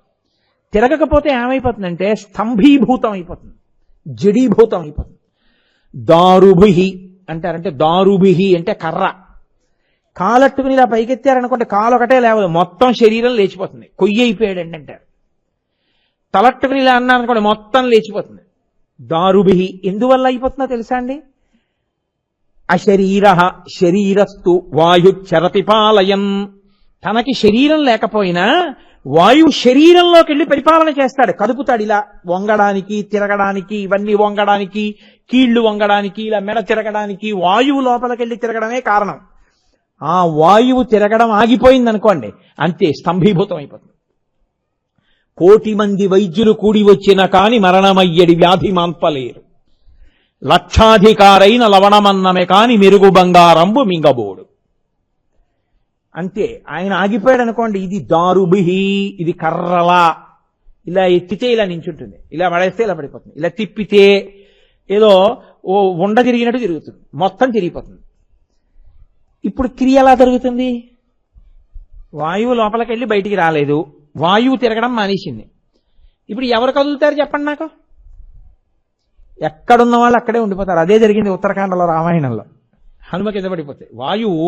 తిరగకపోతే ఏమైపోతుందంటే స్తంభీభూతం అయిపోతుంది, జడీభూతం అయిపోతుంది. దారుభిహి అంటారంటే, దారుభిహి అంటే కర్ర. కాలట్టుకుని ఇలా పైకెత్తారనుకోండి, కాలు ఒకటే లేవదు, మొత్తం శరీరం లేచిపోతుంది. కొయ్యి అయిపోయాడండి అంటారు. తలట్టుకుని ఇలా అన్నారనుకోండి, మొత్తం లేచిపోతుంది. దారుభిహి ఎందువల్ల అయిపోతుందో తెలుసా అండి? అశరీర శరీరస్తు వాయు చరతిపాలయన్. తనకి శరీరం లేకపోయినా వాయువు శరీరంలోకి వెళ్ళి పరిపాలన చేస్తాడు, కదుపుతాడు. ఇలా వంగడానికి, తిరగడానికి, ఇవన్నీ వంగడానికి, కీళ్లు వంగడానికి, ఇలా మెడ తిరగడానికి వాయువు లోపలికి వెళ్ళి తిరగడమే కారణం. ఆ వాయువు తిరగడం ఆగిపోయిందనుకోండి, అంతే స్తంభీభూతం అయిపోతుంది. 1,000,000 మంది వైద్యులు కూడి వచ్చిన కాని మరణమయ్యడి వ్యాధి మాన్పలేరు. లక్షాధికారైన లవణమన్నమే కాని మెరుగు బంగారంబు మింగబోడు. అంతే, ఆయన ఆగిపోయాడు అనుకోండి. ఇది దారుభిహి, ఇది కర్రలా. ఇలా ఎత్తితే ఇలా నించుంటుంది, ఇలా పడేస్తే ఇలా పడిపోతుంది, ఇలా తిప్పితే ఏదో ఓ ఉండ తిరిగినట్టు తిరుగుతుంది, మొత్తం తిరిగిపోతుంది. ఇప్పుడు క్రియ ఎలా జరుగుతుంది? వాయువు లోపలికి వెళ్ళి బయటికి రాలేదు, వాయువు తిరగడం మానేసింది. ఇప్పుడు ఎవరు కదులుతారు చెప్పండి నాకు? ఎక్కడున్న వాళ్ళు అక్కడే ఉండిపోతారు. అదే జరిగింది ఉత్తరాఖండలో, రామాయణంలో. హనుమ కింద పడిపోతే వాయువు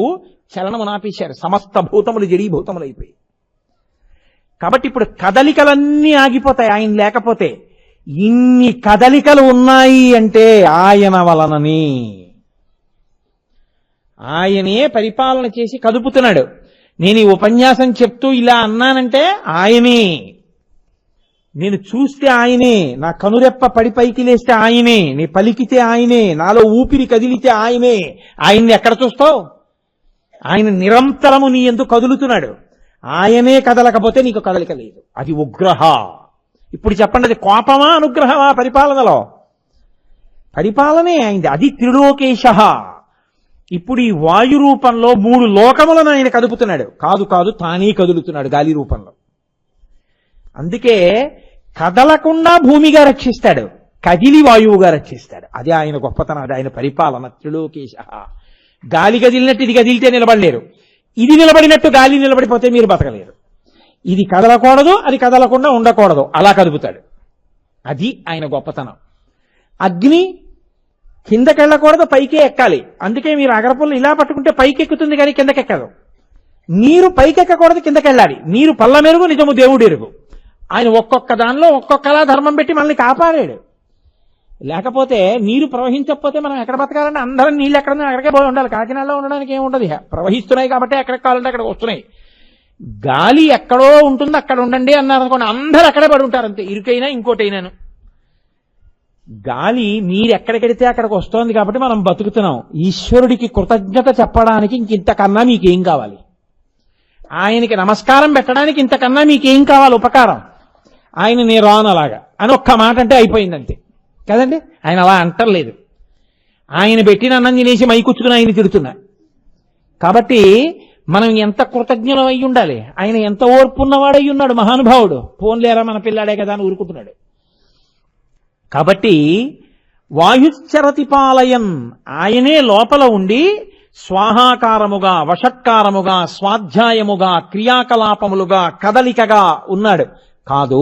చలనము నాపేశారు, సమస్త భూతములు జడీభూతములు అయిపోయి. కాబట్టి ఇప్పుడు కదలికలన్నీ ఆగిపోతాయి ఆయన లేకపోతే. ఇన్ని కదలికలు ఉన్నాయి అంటే ఆయన వలనని. ఆయనే పరిపాలన చేసి కదుపుతున్నాడు. నేను ఈ ఉపన్యాసం చెప్తూ ఇలా అన్నానంటే ఆయనే. నేను చూస్తే ఆయనే, నా కనురెప్ప పడి పైకి లేస్తే ఆయనే, నీ పలికితే ఆయనే, నాలో ఊపిరి కదిలితే ఆయనే. ఆయన్ని ఎక్కడ చూస్తావు? ఆయన నిరంతరము నీ ఎందుకు కదులుతున్నాడు. ఆయనే కదలకపోతే నీకు కదలిక లేదు. అది ఉగ్రహ. ఇప్పుడు చెప్పండి, అది కోపమా అనుగ్రహమా? పరిపాలనలో పరిపాలనే అయింది. అది త్రిలోకేశ. ఇప్పుడు ఈ వాయు రూపంలో 3 లోకములను ఆయన కదుపుతున్నాడు. కాదు కాదు, తానే కదులుతున్నాడు గాలి రూపంలో. అందుకే కదలకుండా భూమిగా రక్షిస్తాడు, కదిలి వాయువుగా రక్షిస్తాడు. అది ఆయన గొప్పతనం, అది ఆయన పరిపాలన. త్రిలోకేశ. గాలి కదిలినట్టు ఇది కదిలితే నిలబడలేరు, ఇది నిలబడినట్టు గాలి నిలబడిపోతే మీరు బతకలేరు. ఇది కదలకూడదు, అది కదలకుండా ఉండకూడదు, అలా కదుపుతాడు. అది ఆయన గొప్పతనం. అగ్ని కిందకెళ్ళకూడదు, పైకే ఎక్కాలి. అందుకే మీరు అగరపుల్లు ఇలా పట్టుకుంటే పైకి ఎక్కుతుంది కానీ కిందకెక్కదు. నీరు పైకెక్కకూడదు, కిందకెళ్ళాలి. నీరు పల్ల మెరుగు, నిజము దేవుడు ఎరుగు. ఆయన ఒక్కొక్క దానిలో ఒక్కొక్కలా ధర్మం పెట్టి మనల్ని కాపాడాడు. లేకపోతే నీరు ప్రవహించకపోతే మనం ఎక్కడ బతకాలంటే అందరం నీళ్ళు ఎక్కడ అక్కడికే పోయి ఉండాలి. కాకినాడలో ఉండడానికి ఏమి ఉండదు. ప్రవహిస్తున్నాయి కాబట్టి ఎక్కడికి కావాలంటే అక్కడికి వస్తున్నాయి. గాలి ఎక్కడో ఉంటుంది, అక్కడ ఉండండి అన్నారు అనుకోండి, అందరూ అక్కడే పడి ఉంటారు. అంతే, ఇరుకైనా ఇంకోటైనాను. గాలి నీరు ఎక్కడికెడితే అక్కడికి వస్తోంది కాబట్టి మనం బతుకుతున్నాం. ఈశ్వరుడికి కృతజ్ఞత చెప్పడానికి ఇంతకన్నా మీకేం కావాలి? ఆయనకి నమస్కారం పెట్టడానికి ఇంతకన్నా మీకేం కావాలి ఉపకారం? ఆయన నేను రాను అలాగా అని ఒక్క మాట అంటే అయిపోయిందంతే కదండి. ఆయన అలా అంటలేదు. ఆయన పెట్టిన అన్నం తినేసి మైకుచ్చుకుని ఆయన తిడుతున్నా. కాబట్టి మనం ఎంత కృతజ్ఞులం అయి ఉండాలి. ఆయన ఎంత ఓర్పున్నవాడై ఉన్నాడు మహానుభావుడు. పోన్లేరా మన పిల్లాడే కదా అని ఊరుకుంటున్నాడు. కాబట్టి వాయుశ్చరతిపాలయన్, ఆయనే లోపల ఉండి స్వాహాకారముగా, వషట్కారముగా, స్వాధ్యాయముగా, క్రియాకలాపములుగా, కదలికగా ఉన్నాడు. కాదు,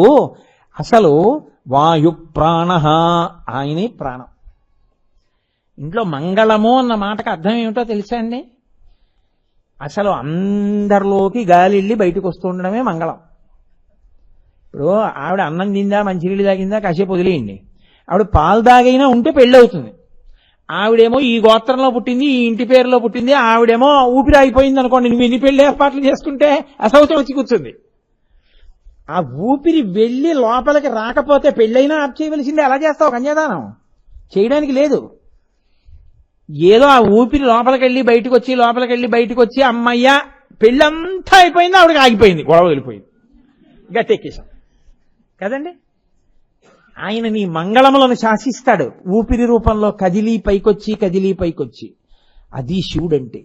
అసలు వాయు ప్రాణ, ఆయనే ప్రాణం. ఇంట్లో మంగళము అన్న మాటకు అర్థం ఏమిటో తెలుసా అండి? అసలు అందరిలోకి గాలి వెళ్ళి బయటకు వస్తూ ఉండడమే మంగళం. ఇప్పుడు ఆవిడ అన్నం తిందా, మంచినీళ్ళు తాగిందా, కాసేపు వదిలేయండి. ఆవిడ పాలు తాగైనా ఉంటే పెళ్ళి అవుతుంది. ఆవిడేమో ఈ గోత్రంలో పుట్టింది, ఈ ఇంటి పేరులో పుట్టింది, ఆవిడేమో ఊపిరి అయిపోయింది అనుకోండి, నువ్వు ఎన్ని పెళ్లి ఏర్పాట్లు చేసుకుంటే అసౌతం వచ్చి కూర్చుంది. ఆ ఊపిరి వెళ్ళి లోపలికి రాకపోతే పెళ్ళైనా ఆప్ చేయవలసిందే. ఎలా చేస్తావు? కన్యాదానం చేయడానికి లేదు. ఏదో ఆ ఊపిరి లోపలికి వెళ్ళి బయటకు వచ్చి అమ్మయ్య పెళ్ళంతా అయిపోయింది, ఆవిడకి ఆగిపోయింది, గొడవ వెళ్ళిపోయింది, గట్టెక్కేశాం కదండి. ఆయన నీ మంగళములను శాసిస్తాడు ఊపిరి రూపంలో కదిలి పైకొచ్చి. అది శివుడంటే.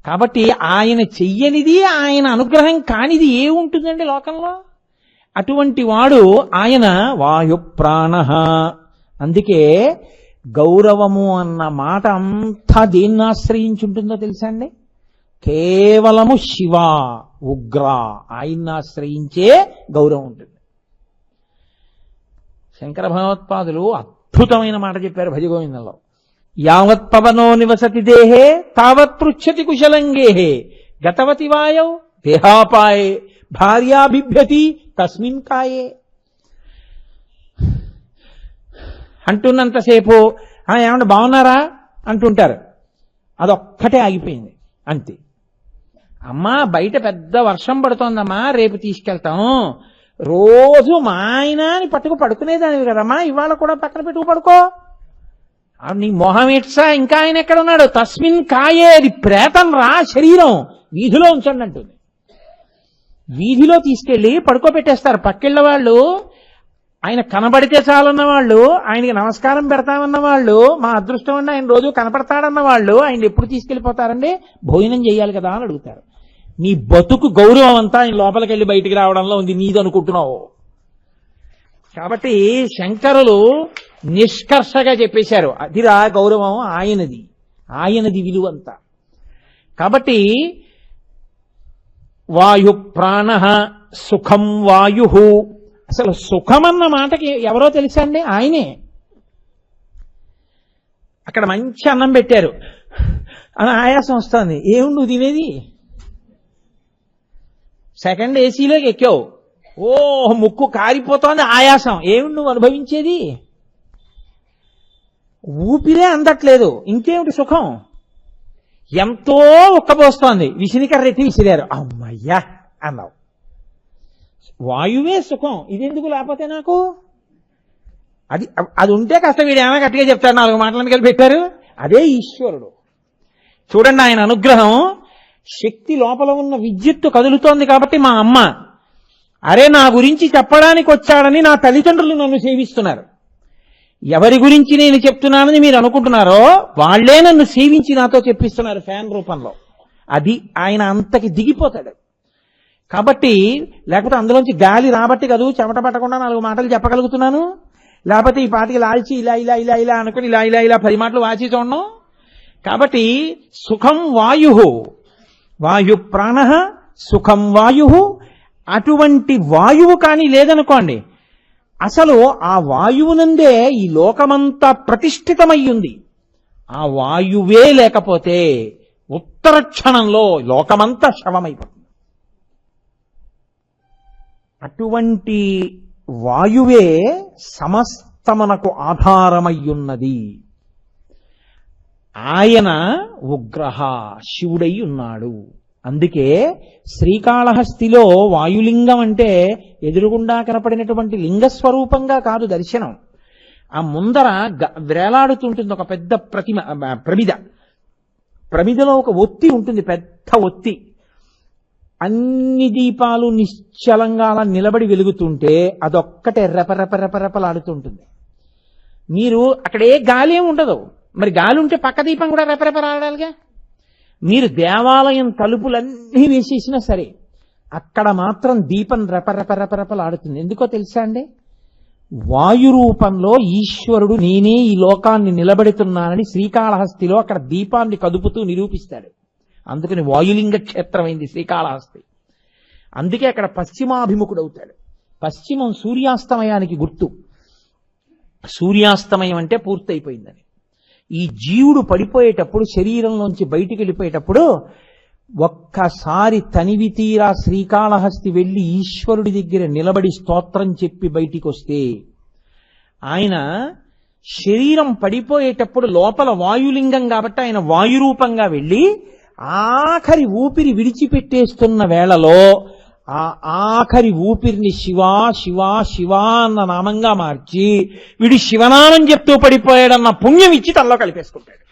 కాబట్టి ఆయన చెయ్యనిది, ఆయన అనుగ్రహం కానిది ఏముంటుందండి లోకంలో? అటువంటి వాడు ఆయన వాయు ప్రాణ. అందుకే గౌరవము అన్న మాట అంతా దేన్ని ఆశ్రయించుంటుందో తెలుసా అండి? కేవలము శివ, ఉగ్ర, ఆయన్ని ఆశ్రయించే గౌరవం ఉంటుంది. శంకర భగవత్పాదులు అద్భుతమైన మాట చెప్పారు భజగోవిందంలో. యావత్ పవనో నివసతి దేహే తావత్ పృచ్చతి కుశలంగేహే గతవతి వాయౌ దేహాపాయే భార్యాభిభ్యతి తస్మిన్ కాయే. అంటున్నంతసేపు ఏమన్నా బాగున్నారా అంటుంటారు, అదొక్కటే ఆగిపోయింది అంతే. అమ్మా బయట పెద్ద వర్షం పడుతోందమ్మా, రేపు తీసుకెళ్తాం. రోజు మా ఆయన అని పడుకునేదానివి కదమ్మా, ఇవాళ కూడా పక్కన పెట్టుకు పడుకో. నీ మొహం ఇట్సా, ఇంకా ఆయన ఎక్కడ ఉన్నాడు? తస్మిన్ కాయే, అది ప్రేతం రా, శరీరం వీధిలో ఉంచండి అంటుంది. వీధిలో తీసుకెళ్లి పడుకోబెట్టేస్తారు. పక్కిళ్ళ వాళ్ళు, ఆయన కనబడితే చాలన్న వాళ్ళు, ఆయనకి నమస్కారం పెడతామన్న వాళ్ళు, మా అదృష్టం అండి ఆయన రోజు కనపడతాడన్న వాళ్ళు ఆయన ఎప్పుడు తీసుకెళ్లిపోతారండి? భోజనం చేయాలి కదా అని అడుగుతారు. నీ బతుకు గౌరవం అంతా ఆయన లోపలికి వెళ్ళి బయటికి రావడంలో ఉంది, నీది అనుకుంటున్నావు. కాబట్టి శంకరులు నిష్కర్షగా చెప్పేశారు, అదిరా గౌరవం, ఆయనది విలువంతా. కాబట్టి వాయు ప్రాణ సుఖం వాయు. అసలు సుఖమన్న మాటకి ఎవరో తెలుసా అండి? ఆయనే. అక్కడ మంచి అన్నం పెట్టారు అని ఆయాసం వస్తుంది, ఏమి నువ్వు తినేది? సెకండ్ ఏసీలోకి ఎక్కావు, ఓ ముక్కు కారిపోతోంది, ఆయాసం, ఏమి నువ్వు అనుభవించేది? ఊపిరే అందట్లేదు, ఇంకేమిటి సుఖం? ఎంతో ఉక్కబోస్తోంది, విసినికర్ర ఎత్తి విసిరారు, అమ్మయ్యా అన్నావు. వాయువే సుఖం, ఇదెందుకు లేకపోతే నాకు? అది ఉంటే కాస్త వీడు ఏమైనా గట్టిగా చెప్తారు, 4 మాటలను కలిపి పెట్టారు. అదే ఈశ్వరుడు. చూడండి ఆయన అనుగ్రహం. శక్తి లోపల ఉన్న విద్యుత్తు కదులుతోంది కాబట్టి మా అమ్మ, అరే నా గురించి చెప్పడానికి వచ్చాడని నా తల్లిదండ్రులు నన్ను సేవిస్తున్నారు. ఎవరి గురించి నేను చెప్తున్నానని మీరు అనుకుంటున్నారో వాళ్లే నన్ను సేవించి నాతో చెప్పిస్తున్నారు ఫ్యాన్ రూపంలో. అది ఆయన అంతకి దిగిపోతాడు. కాబట్టి లేకపోతే అందులోంచి గాలి రాబట్టి కదూ చెమట పట్టకుండా 4 మాటలు చెప్పగలుగుతున్నాను. లేకపోతే ఈ పాటికి లాల్చి ఇలా ఇలా ఇలా ఇలా అనుకుని ఇలా ఇలా ఇలా 10 మాటలు వాచి చూడడం. కాబట్టి సుఖం వాయు, వాయు ప్రాణ సుఖం వాయు. అటువంటి వాయువు కానీ లేదనుకోండి, అసలు ఆ వాయువునందే ఈ లోకమంతా ప్రతిష్ఠితమయ్యుంది. ఆ వాయువే లేకపోతే ఉత్తర క్షణంలో లోకమంతా శవమైపోతుంది. అటువంటి వాయువే సమస్తమునకు ఆధారమయ్యున్నది. ఆయన ఉగ్రహ శివుడై ఉన్నాడు. అందుకే శ్రీకాళహస్తిలో వాయులింగం అంటే ఎదురుగుండా కనపడినటువంటి లింగస్వరూపంగా కాదు దర్శనం. ఆ ముందర వేలాడుతుంటుంది ఒక పెద్ద ప్రమిదలో ఒక ఒత్తి ఉంటుంది, పెద్ద ఒత్తి. అన్ని దీపాలు నిశ్చలంగా అలా నిలబడి వెలుగుతుంటే అదొక్కటే రెపరెపరెపరెపలాడుతుంటుంది. మీరు అక్కడ ఏ గాలి ఏమి ఉండదు. మరి గాలి ఉంటే పక్క దీపం కూడా రెపరెపలాడాలిగా. మీరు దేవాలయం తలుపులన్నీ వేసేసినా సరే అక్కడ మాత్రం దీపం రెపరెపరెపరెపలాడుతుంది. ఎందుకో తెలుసా అండి? వాయు రూపంలో ఈశ్వరుడు నేనే ఈ లోకాన్ని నిలబెడుతున్నానని శ్రీకాళహస్తిలో అక్కడ దీపాన్ని కదుపుతూ నిరూపిస్తాడు. అందుకని వాయులింగ క్షేత్రమైంది శ్రీకాళహస్తి. అందుకే అక్కడ పశ్చిమాభిముఖుడవుతాడు. పశ్చిమం సూర్యాస్తమయానికి గుర్తు. సూర్యాస్తమయం అంటే పూర్తయిపోయిందని. ఈ జీవుడు పడిపోయేటప్పుడు, శరీరంలోంచి బయటికి వెళ్ళిపోయేటప్పుడు ఒక్కసారి తనివి తీరా శ్రీకాళహస్తి వెళ్లి ఈశ్వరుడి దగ్గర నిలబడి స్తోత్రం చెప్పి బయటికి వస్తే, ఆయన శరీరం పడిపోయేటప్పుడు లోపల వాయులింగం కాబట్టి ఆయన వాయురూపంగా వెళ్ళి ఆఖరి ఊపిరి విడిచిపెట్టేస్తున్న వేళలో ఆ ఆఖరి ఊపిరిని శివా శివా శివా అన్న నామంగా మార్చి వీడి శివనామం చెప్తూ పడిపోయాడన్న పుణ్యం ఇచ్చి తనలో కలిపేసుకుంటాడు.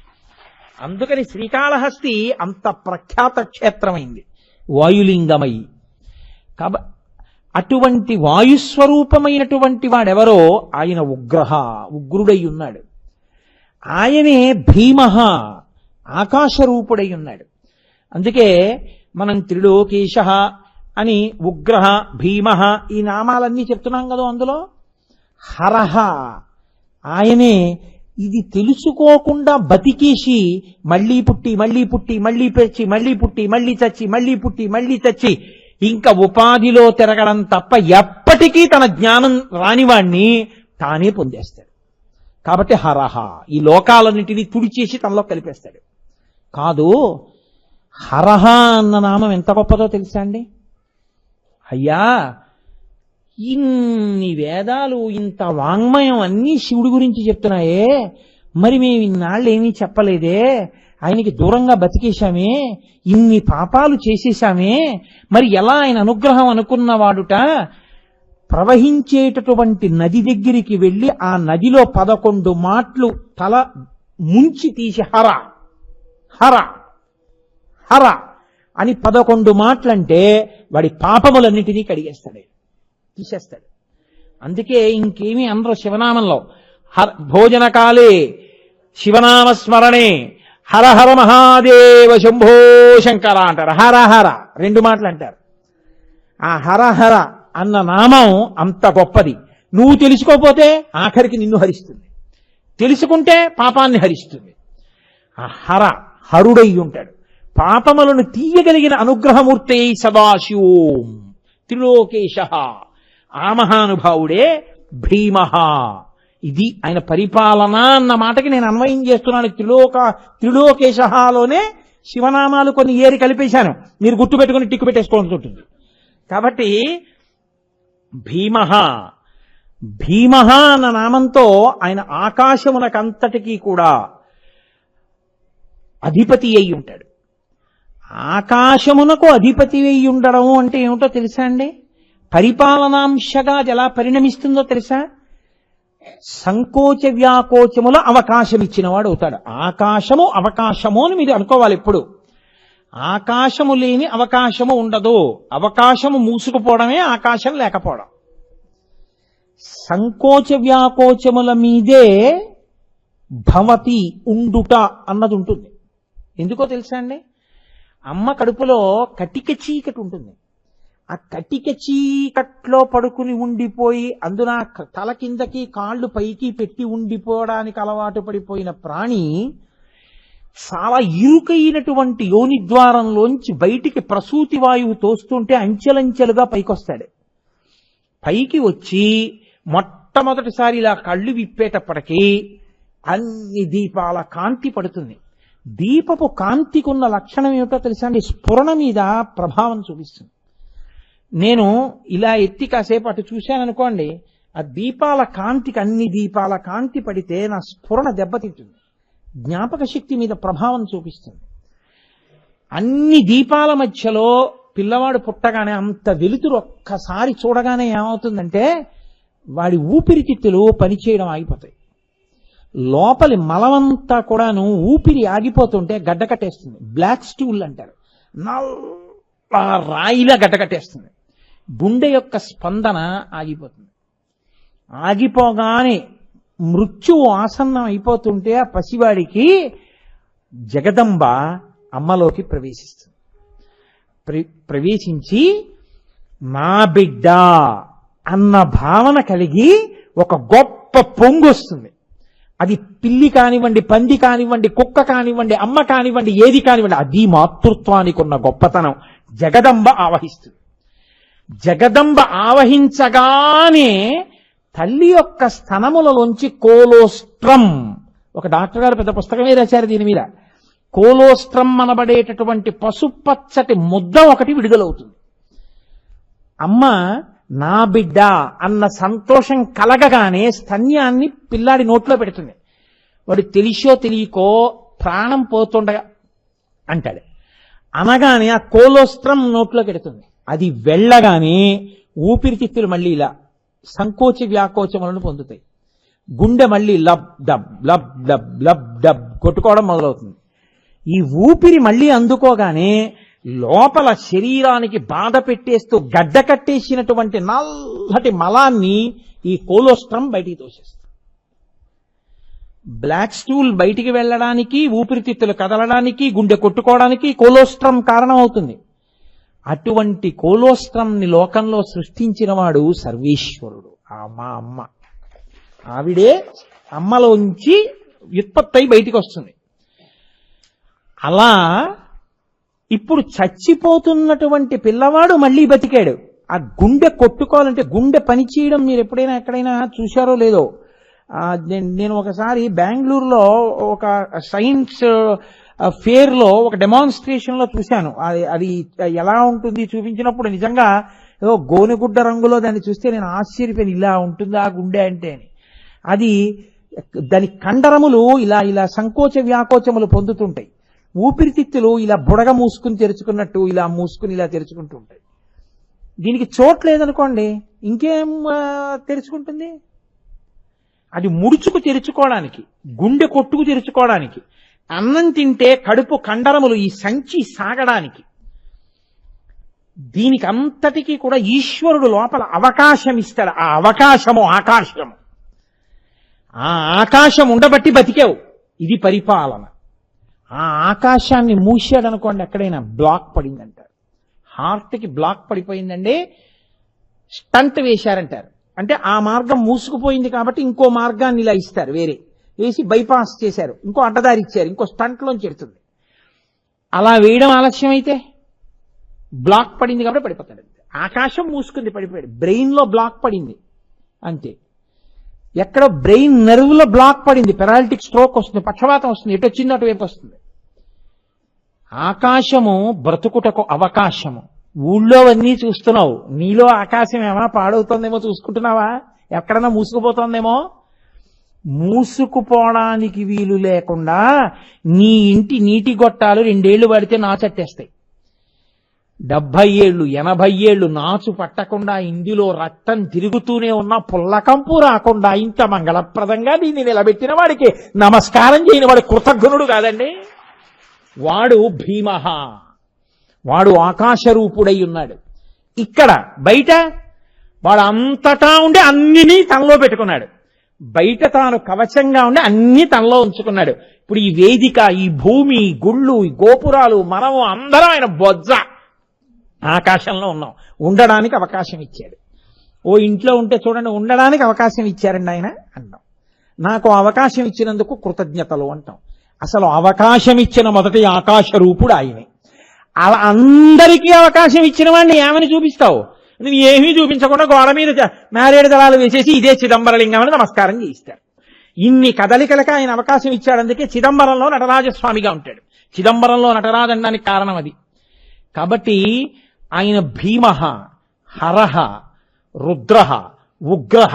అందుకని శ్రీకాళహస్తి అంత ప్రఖ్యాత క్షేత్రమైంది వాయులింగమై. అటువంటి వాయుస్వరూపమైనటువంటి వాడెవరో ఆయన ఉగ్రుడై ఉన్నాడు. ఆయనే భీమః ఆకాశరూపుడై ఉన్నాడు. అందుకే మనం త్రిలోకేశ అని ఉగ్రహ భీమః ఈ నామాలన్నీ చెప్తున్నాం కదా. అందులో హరహ ఆయనే ఇది తెలుసుకోకుండా బతికేసి మళ్ళీ పుట్టి మళ్ళీ పుట్టి మళ్ళీ పెంచి మళ్ళీ పుట్టి మళ్ళీ చచ్చి మళ్ళీ పుట్టి మళ్ళీ చచ్చి ఇంకా ఉపాధిలో తిరగడం తప్ప ఎప్పటికీ తన జ్ఞానం రానివాణ్ణి తానే పొందేస్తాడు. కాబట్టి హరహ ఈ లోకాలన్నిటినీ తుడిచేసి తనలో కలిపేస్తాడు. కాదు, హరహ అన్న నామం ఎంత గొప్పదో తెలుసా అండి? అయ్యా, ఇన్ని వేదాలు ఇంత వాంగ్మయం అన్నీ శివుడి గురించి చెప్తున్నాయే, మరి మేము ఇన్నాళ్ళు ఏమీ చెప్పలేదే, ఆయనకి దూరంగా బతికేశామే, ఇన్ని పాపాలు చేసేశామే, మరి ఎలా ఆయన అనుగ్రహం అనుకున్నవాడుట ప్రవహించేటటువంటి నది దగ్గరికి వెళ్ళి ఆ నదిలో 11 మాటలు తల ముంచి తీసి హర హర హర అని 11 మాటలంటే వాడి పాపములన్నిటినీ కడిగేస్తాడు, తీసేస్తాడు. అందుకే ఇంకేమీ అందరూ శివనామంలో భోజన కాలే శివనామస్మరణే హర హర మహాదేవ శంభో శంకర అంటారు. హర హర 2 మాటలు అంటారు. ఆ హర హర అన్న నామం అంత గొప్పది. నువ్వు తెలుసుకోపోతే ఆఖరికి నిన్ను హరిస్తుంది, తెలుసుకుంటే పాపాన్ని హరిస్తుంది. ఆ హరుడై ఉంటాడు. పాపములను తీయగలిగిన అనుగ్రహమూర్తి సదాశివోం త్రిలోకేశ ఆ మహానుభావుడే భీమః. ఇది ఆయన పరిపాలన అన్న మాటకి నేను అన్వయం చేస్తున్నాను. త్రిలోకేశలోనే శివనామాలు కొన్ని ఏరి కలిపేశాను, మీరు గుర్తు పెట్టుకుని టిక్కు పెట్టేసుకోవాల్సి ఉంటుంది. కాబట్టి భీమః అన్న నామంతో ఆయన ఆకాశమునకంతటికీ కూడా అధిపతి అయి ఉంటాడు. ఆకాశమునకు అధిపతి అయి ఉండడం అంటే ఏమిటో తెలుసా అండి? పరిపాలనాంశగా ఎలా పరిణమిస్తుందో తెలుసా? సంకోచ వ్యాకోచముల అవకాశం ఇచ్చినవాడు అవుతాడు. ఆకాశము అవకాశము అని మీరు అనుకోవాలి. ఎప్పుడు ఆకాశము లేని అవకాశము ఉండదు. అవకాశము మూసుకుపోవడమే ఆకాశం లేకపోవడం. సంకోచ వ్యాకోచముల మీదే భవతి ఉండుట అన్నది ఉంటుంది. ఎందుకో తెలుసా అండి? అమ్మ కడుపులో కటిక చీకటి ఉంటుంది. ఆ కటిక చీకట్లో పడుకుని ఉండిపోయి అందున తల కిందకి కాళ్ళు పైకి పెట్టి ఉండిపోవడానికి అలవాటు పడిపోయిన ప్రాణి చాలా ఇరుకైనటువంటి యోని ద్వారంలోంచి బయటికి ప్రసూతి వాయువు తోస్తుంటే అంచెలంచెలుగా పైకొస్తాడు. పైకి వచ్చి మొట్టమొదటిసారి ఇలా కళ్ళు విప్పేటప్పటికీ అన్ని దీపాల కాంతి పడుతుంది. దీపపు కాంతికున్న లక్షణం ఏమిటో తెలుసా అండి? స్ఫురణ మీద ప్రభావం చూపిస్తుంది. నేను ఇలా ఎత్తి కాసేపు అటు చూశాననుకోండి, ఆ దీపాల కాంతికి అన్ని దీపాల కాంతి పడితే నా స్ఫురణ దెబ్బతింటుంది. జ్ఞాపక శక్తి మీద ప్రభావం చూపిస్తుంది. అన్ని దీపాల మధ్యలో పిల్లవాడు పుట్టగానే అంత వెలుతురు ఒక్కసారి చూడగానే ఏమవుతుందంటే వాడి ఊపిరితిత్తులు పనిచేయడం ఆగిపోతాయి. లోపలి మలమంతా కూడాను ఊపిరి ఆగిపోతుంటే గడ్డకట్టేస్తుంది. బ్లాక్ స్టూల్ అంటారు. నల్ల రాయిలా గడ్డకట్టేస్తుంది. గుండె యొక్క స్పందన ఆగిపోతుంది. ఆగిపోగానే మృత్యువు ఆసన్నం అయిపోతుంటే ఆ పసివాడికి జగదంబ అమ్మలోకి ప్రవేశిస్తుంది. ప్రవేశించి నా బిడ్డ అన్న భావన కలిగి ఒక గొప్ప పొంగు వస్తుంది. అది పిల్లి కానివ్వండి, పంది కానివ్వండి, కుక్క కానివ్వండి, అమ్మ కానివ్వండి, ఏది కానివ్వండి, అది మాతృత్వానికి ఉన్న గొప్పతనం. జగదంబ ఆవహిస్తుంది. జగదంబ ఆవహించగానే తల్లి యొక్క స్తనములలోంచి కోలోస్ట్రం, ఒక డాక్టర్ గారు పెద్ద పుస్తకమే రాశారు దీని మీద, కోలోస్ట్రం అనబడేటటువంటి పసుపచ్చటి ముద్ద ఒకటి విడుదలవుతుంది. అమ్మ నా బిడ్డ అన్న సంతోషం కలగగానే స్తన్యాన్ని పిల్లాడి నోట్లో పెడుతుంది. వాడు తెలిసో తెలియకో ప్రాణం పోతుండగా అంటాడు. అనగానే ఆ కోలోస్ట్రం నోట్లో పెడుతుంది. అది వెళ్ళగానే ఊపిరితిత్తులు మళ్ళీ ఇలా సంకోచ వ్యాకోచములను పొందుతాయి. గుండె మళ్ళీ lub dub lub dub lub dub కొట్టుకోవడం మొదలవుతుంది. ఈ ఊపిరి మళ్ళీ అందుకోగానే లోపల శరీరానికి బాధ పెట్టేస్తూ గడ్డ కట్టేసినటువంటి నల్లటి మలాన్ని ఈ కోలోస్ట్రం బయటికి తోసేస్తుంది. బ్లాక్ స్టూల్ బయటికి వెళ్ళడానికి, ఊపిరితిత్తులు కదలడానికి, గుండె కొట్టుకోవడానికి కోలోస్ట్రం కారణం అవుతుంది. అటువంటి కోలోస్ట్రంని లోకంలో సృష్టించిన వాడు సర్వేశ్వరుడు. మా అమ్మ, ఆవిడే అమ్మలోంచి వ్యుత్పత్తి బయటికి వస్తుంది. అలా ఇప్పుడు చచ్చిపోతున్నటువంటి పిల్లవాడు మళ్ళీ బతికాడు. ఆ గుండె కొట్టుకోవాలంటే గుండె పనిచేయడం మీరు ఎప్పుడైనా ఎక్కడైనా చూశారో లేదో, నేను ఒకసారి బెంగళూరులో ఒక సైన్స్ ఫేర్ లో ఒక డెమాన్స్ట్రేషన్ లో చూశాను. అది ఎలా ఉంటుంది చూపించినప్పుడు నిజంగా ఏదో గోనెగుడ్డ రంగులో దాన్ని చూస్తే నేను ఆశ్చర్యపోయాను, ఇలా ఉంటుందా ఆ గుండె అంటే అని. అది దాని కండరములు ఇలా ఇలా సంకోచ వ్యాకోచములు పొందుతుంటాయి. ఊపిరితిత్తులు ఇలా బుడగ మూసుకుని తెరుచుకున్నట్టు ఇలా మూసుకుని ఇలా తెరుచుకుంటూ ఉంటాయి. దీనికి చోటు లేదనుకోండి, ఇంకేం తెరుచుకుంటుంది? అది ముడుచుకు తెరుచుకోవడానికి, గుండె కొట్టుకు తెరుచుకోవడానికి, అన్నం తింటే కడుపు కండరములు ఈ సంచి సాగడానికి, దీనికి అంతటికీ కూడా ఈశ్వరుడు లోపల అవకాశం ఇస్తాడు. ఆ అవకాశము ఆకాశము. ఆ ఆకాశం ఉండబట్టి బతికావు. ఇది పరిపాలన. ఆ ఆకాశాన్ని మూసాడనుకోండి, ఎక్కడైనా బ్లాక్ పడిందంటారు. హార్ట్కి బ్లాక్ పడిపోయిందండి, స్టంట్ వేశారంటారు. అంటే ఆ మార్గం మూసుకుపోయింది కాబట్టి ఇంకో మార్గాన్ని ఇలా ఇస్తారు, వేరే వేసి బైపాస్ చేశారు, ఇంకో అడ్డదారి ఇచ్చారు, ఇంకో స్టంట్లోంచి ఎడుతుంది. అలా వేయడం ఆలస్యం అయితే బ్లాక్ పడింది కాబట్టి పడిపోతాడు. ఆకాశం మూసుకుంది, పడిపోయాడు. బ్రెయిన్లో బ్లాక్ పడింది అంతే. ఎక్కడో బ్రెయిన్ నెర్వ్లో బ్లాక్ పడింది, పెరాలిటిక్ స్ట్రోక్ వస్తుంది, పక్షవాతం వస్తుంది, ఎటు వచ్చిందో అటువైపు వస్తుంది. ఆకాశము బ్రతుకుటకు అవకాశము. ఊళ్ళో అన్నీ చూస్తున్నావు, నీలో ఆకాశం ఏమైనా పాడవుతోందేమో చూసుకుంటున్నావా? ఎక్కడన్నా మూసుకుపోతోందేమో? మూసుకుపోవడానికి వీలు లేకుండా నీ ఇంటి నీటి గొట్టాలు 2 ఏళ్లు పడితే నాచట్టేస్తాయి. 70 ఏళ్ళు 80 ఏళ్ళు నాచు పట్టకుండా ఇందులో రక్తం తిరుగుతూనే ఉన్న పుల్లకంపు రాకుండా ఇంత మంగళప్రదంగా దీన్ని నిలబెట్టిన వాడికి నమస్కారం చేయని వాడు కృతజ్ఞుడు కాదండి. వాడు భీమః. వాడు ఆకాశరూపుడై ఉన్నాడు. ఇక్కడ బయట వాడు అంతటా ఉండి అన్నినీ తనలో పెట్టుకున్నాడు. బయట తాను కవచంగా ఉండి అన్ని తనలో ఉంచుకున్నాడు. ఇప్పుడు ఈ వేదిక, ఈ భూమి, ఈ గుళ్ళు, ఈ గోపురాలు, మనము అందరం ఆయన బొజ్జ ఆకాశంలో ఉన్నాం. ఉండడానికి అవకాశం ఇచ్చాడు. ఓ ఇంట్లో ఉంటే చూడండి, ఉండడానికి అవకాశం ఇచ్చారండి ఆయన అన్నాం. నాకు అవకాశం ఇచ్చినందుకు కృతజ్ఞతలు అంటాం. అసలు అవకాశం ఇచ్చిన మొదటి ఆకాశ రూపుడు ఆయనే. అలా అందరికీ అవకాశం ఇచ్చిన వాడిని ఏమని చూపిస్తావు? నువ్వు ఏమీ చూపించకుండా గోడ మీద మ్యారేడ్ దళాలు వేసేసి ఇదే చిదంబరలింగం అని నమస్కారం చేయిస్తారు. ఇన్ని కదలికలకు ఆయన అవకాశం ఇచ్చాడు. అందుకే చిదంబరంలో నటరాజస్వామిగా ఉంటాడు. చిదంబరంలో నటరాజు అనడానికి కారణం అది. కాబట్టి ఆయన భీమః, హరః, రుద్రః, ఉగ్రః,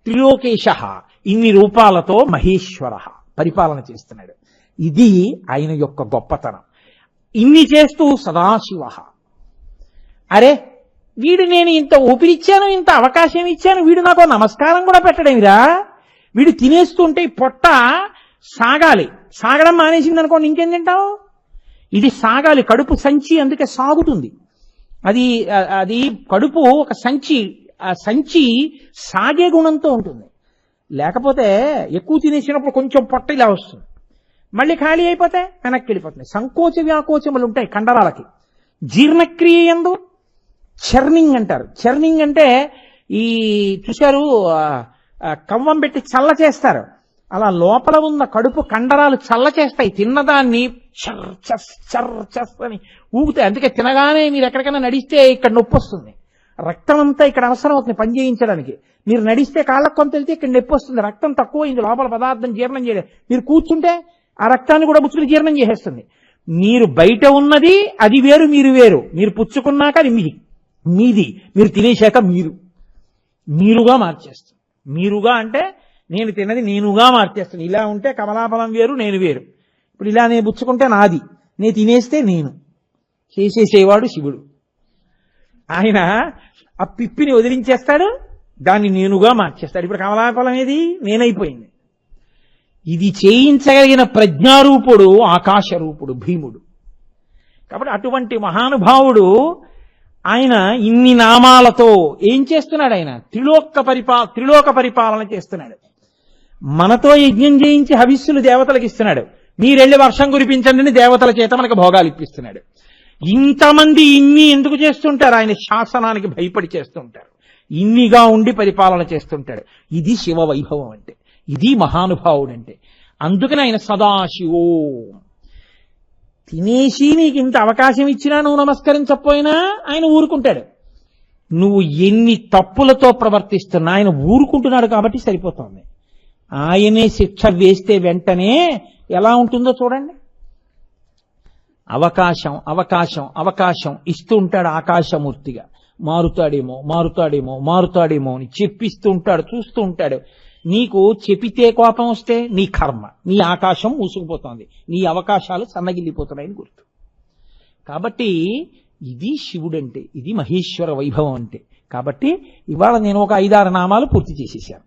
త్రిలోకేశః ఇన్ని రూపాలతో మహేశ్వరః పరిపాలన చేస్తున్నాడు. ఇది ఆయన యొక్క గొప్పతనం. ఇన్ని చేస్తూ సదాశివః. అరే వీడు నేను ఇంత ఊపిరిచ్చాను, ఇంత అవకాశం ఇచ్చాను, వీడు నాకు నమస్కారం కూడా పెట్టడేమిరా? వీడు తినేస్తుంటే పొట్ట సాగాలి. సాగడం మానేసింది అనుకోండి, ఇంకేం తింటావు? ఇది సాగాలి. కడుపు సంచి అందుకే సాగుతుంది. అది అది కడుపు ఒక సంచి. ఆ సంచి సాగే గుణంతో ఉంటుంది. లేకపోతే ఎక్కువ తినేసినప్పుడు కొంచెం పొట్ట ఇలా వస్తుంది, మళ్ళీ ఖాళీ అయిపోతే వెనక్కి వెళ్ళిపోతుంది. సంకోచ వ్యాకోచములు ఉంటాయి కండరాలకి. జీర్ణక్రియ యందు చర్నింగ్ అంటారు. చర్నింగ్ అంటే ఈ చూశారు, కవ్వం పెట్టి చల్ల చేస్తారు. అలా లోపల ఉన్న కడుపు కండరాలు చల్ల చేస్తాయి. తిన్నదాన్ని చర్ చస్ చర్ చస్ అని ఊగుతాయి. అందుకే తినగానే మీరు ఎక్కడికైనా నడిస్తే ఇక్కడ నొప్పి వస్తుంది. రక్తం అంతా ఇక్కడ అవసరం అవుతుంది పని చేయించడానికి. మీరు నడిస్తే కాళ్ళకు కొంత వెళ్తే ఇక్కడ నొప్పి వస్తుంది. రక్తం తక్కువైంది, లోపల పదార్థం జీర్ణం చేయలేదు. మీరు కూర్చుంటే ఆ రక్తాన్ని కూడా ముచ్చుకుని జీర్ణం చేసేస్తుంది. మీరు బయట ఉన్నది అది వేరు, మీరు వేరు. మీరు పుచ్చుకున్నాక అది మీది, మీరు తినేశాక మీరుగా మార్చేస్తుంది. మీరుగా అంటే నేను తిన్నది నేనుగా మార్చేస్తాను. ఇలా ఉంటే కమలాఫలం వేరు, నేను వేరు. ఇప్పుడు ఇలా నేను పుచ్చుకుంటే నాది, నేను తినేస్తే నేను. చేసేసేవాడు శివుడు. ఆయన ఆ పిప్పిని వదిలించేస్తాడు, దాన్ని నేనుగా మార్చేస్తాడు. ఇప్పుడు కమలాఫలం ఏది? నేనైపోయింది. ఇది చేయించగలిగిన ప్రజ్ఞారూపుడు ఆకాశరూపుడు భీముడు. కాబట్టి అటువంటి మహానుభావుడు ఆయన ఇన్ని నామాలతో ఏం చేస్తున్నాడు? ఆయన త్రిలోక పరిపాలన చేస్తున్నాడు. మనతో యజ్ఞం చేయించి హవిస్సులు దేవతలకు ఇస్తున్నాడు. మీరెళ్ళి వర్షం కురిపించండి దేవతల చేత మనకు భోగాలు ఇప్పిస్తున్నాడు. ఇంతమంది ఇన్ని ఎందుకు చేస్తుంటారు? ఆయన శాసనానికి భయపడి చేస్తుంటారు. ఇన్నిగా ఉండి పరిపాలన చేస్తుంటాడు. ఇది శివ వైభవం అంటే, ఇది మహానుభావుడు అంటే. అందుకని ఆయన సదాశివో. తినేసి నీకు ఇంత అవకాశం ఇచ్చినా నువ్వు నమస్కరించకపోయినా ఆయన ఊరుకుంటాడు. నువ్వు ఎన్ని తప్పులతో ప్రవర్తిస్తున్నా ఆయన ఊరుకుంటున్నాడు కాబట్టి సరిపోతుంది. ఆయనే శిక్ష వేస్తే వెంటనే ఎలా ఉంటుందో చూడండి. అవకాశం అవకాశం అవకాశం ఇస్తూ ఉంటాడు ఆకాశమూర్తిగా. మారుతాడేమో అని చెప్పిస్తూ ఉంటాడు, చూస్తూ ఉంటాడు. నీకు చెప్పితే కోపం వస్తే నీ కర్మ, నీ ఆకాశం మూసుకుపోతోంది, నీ అవకాశాలు సన్నగిల్లిపోతున్నాయని గుర్తు. కాబట్టి ఇది శివుడంటే, ఇది మహేశ్వర వైభవం అంటే. కాబట్టి ఇవాళ నేను ఒక 5-6 నామాలు పూర్తి చేసేసాను.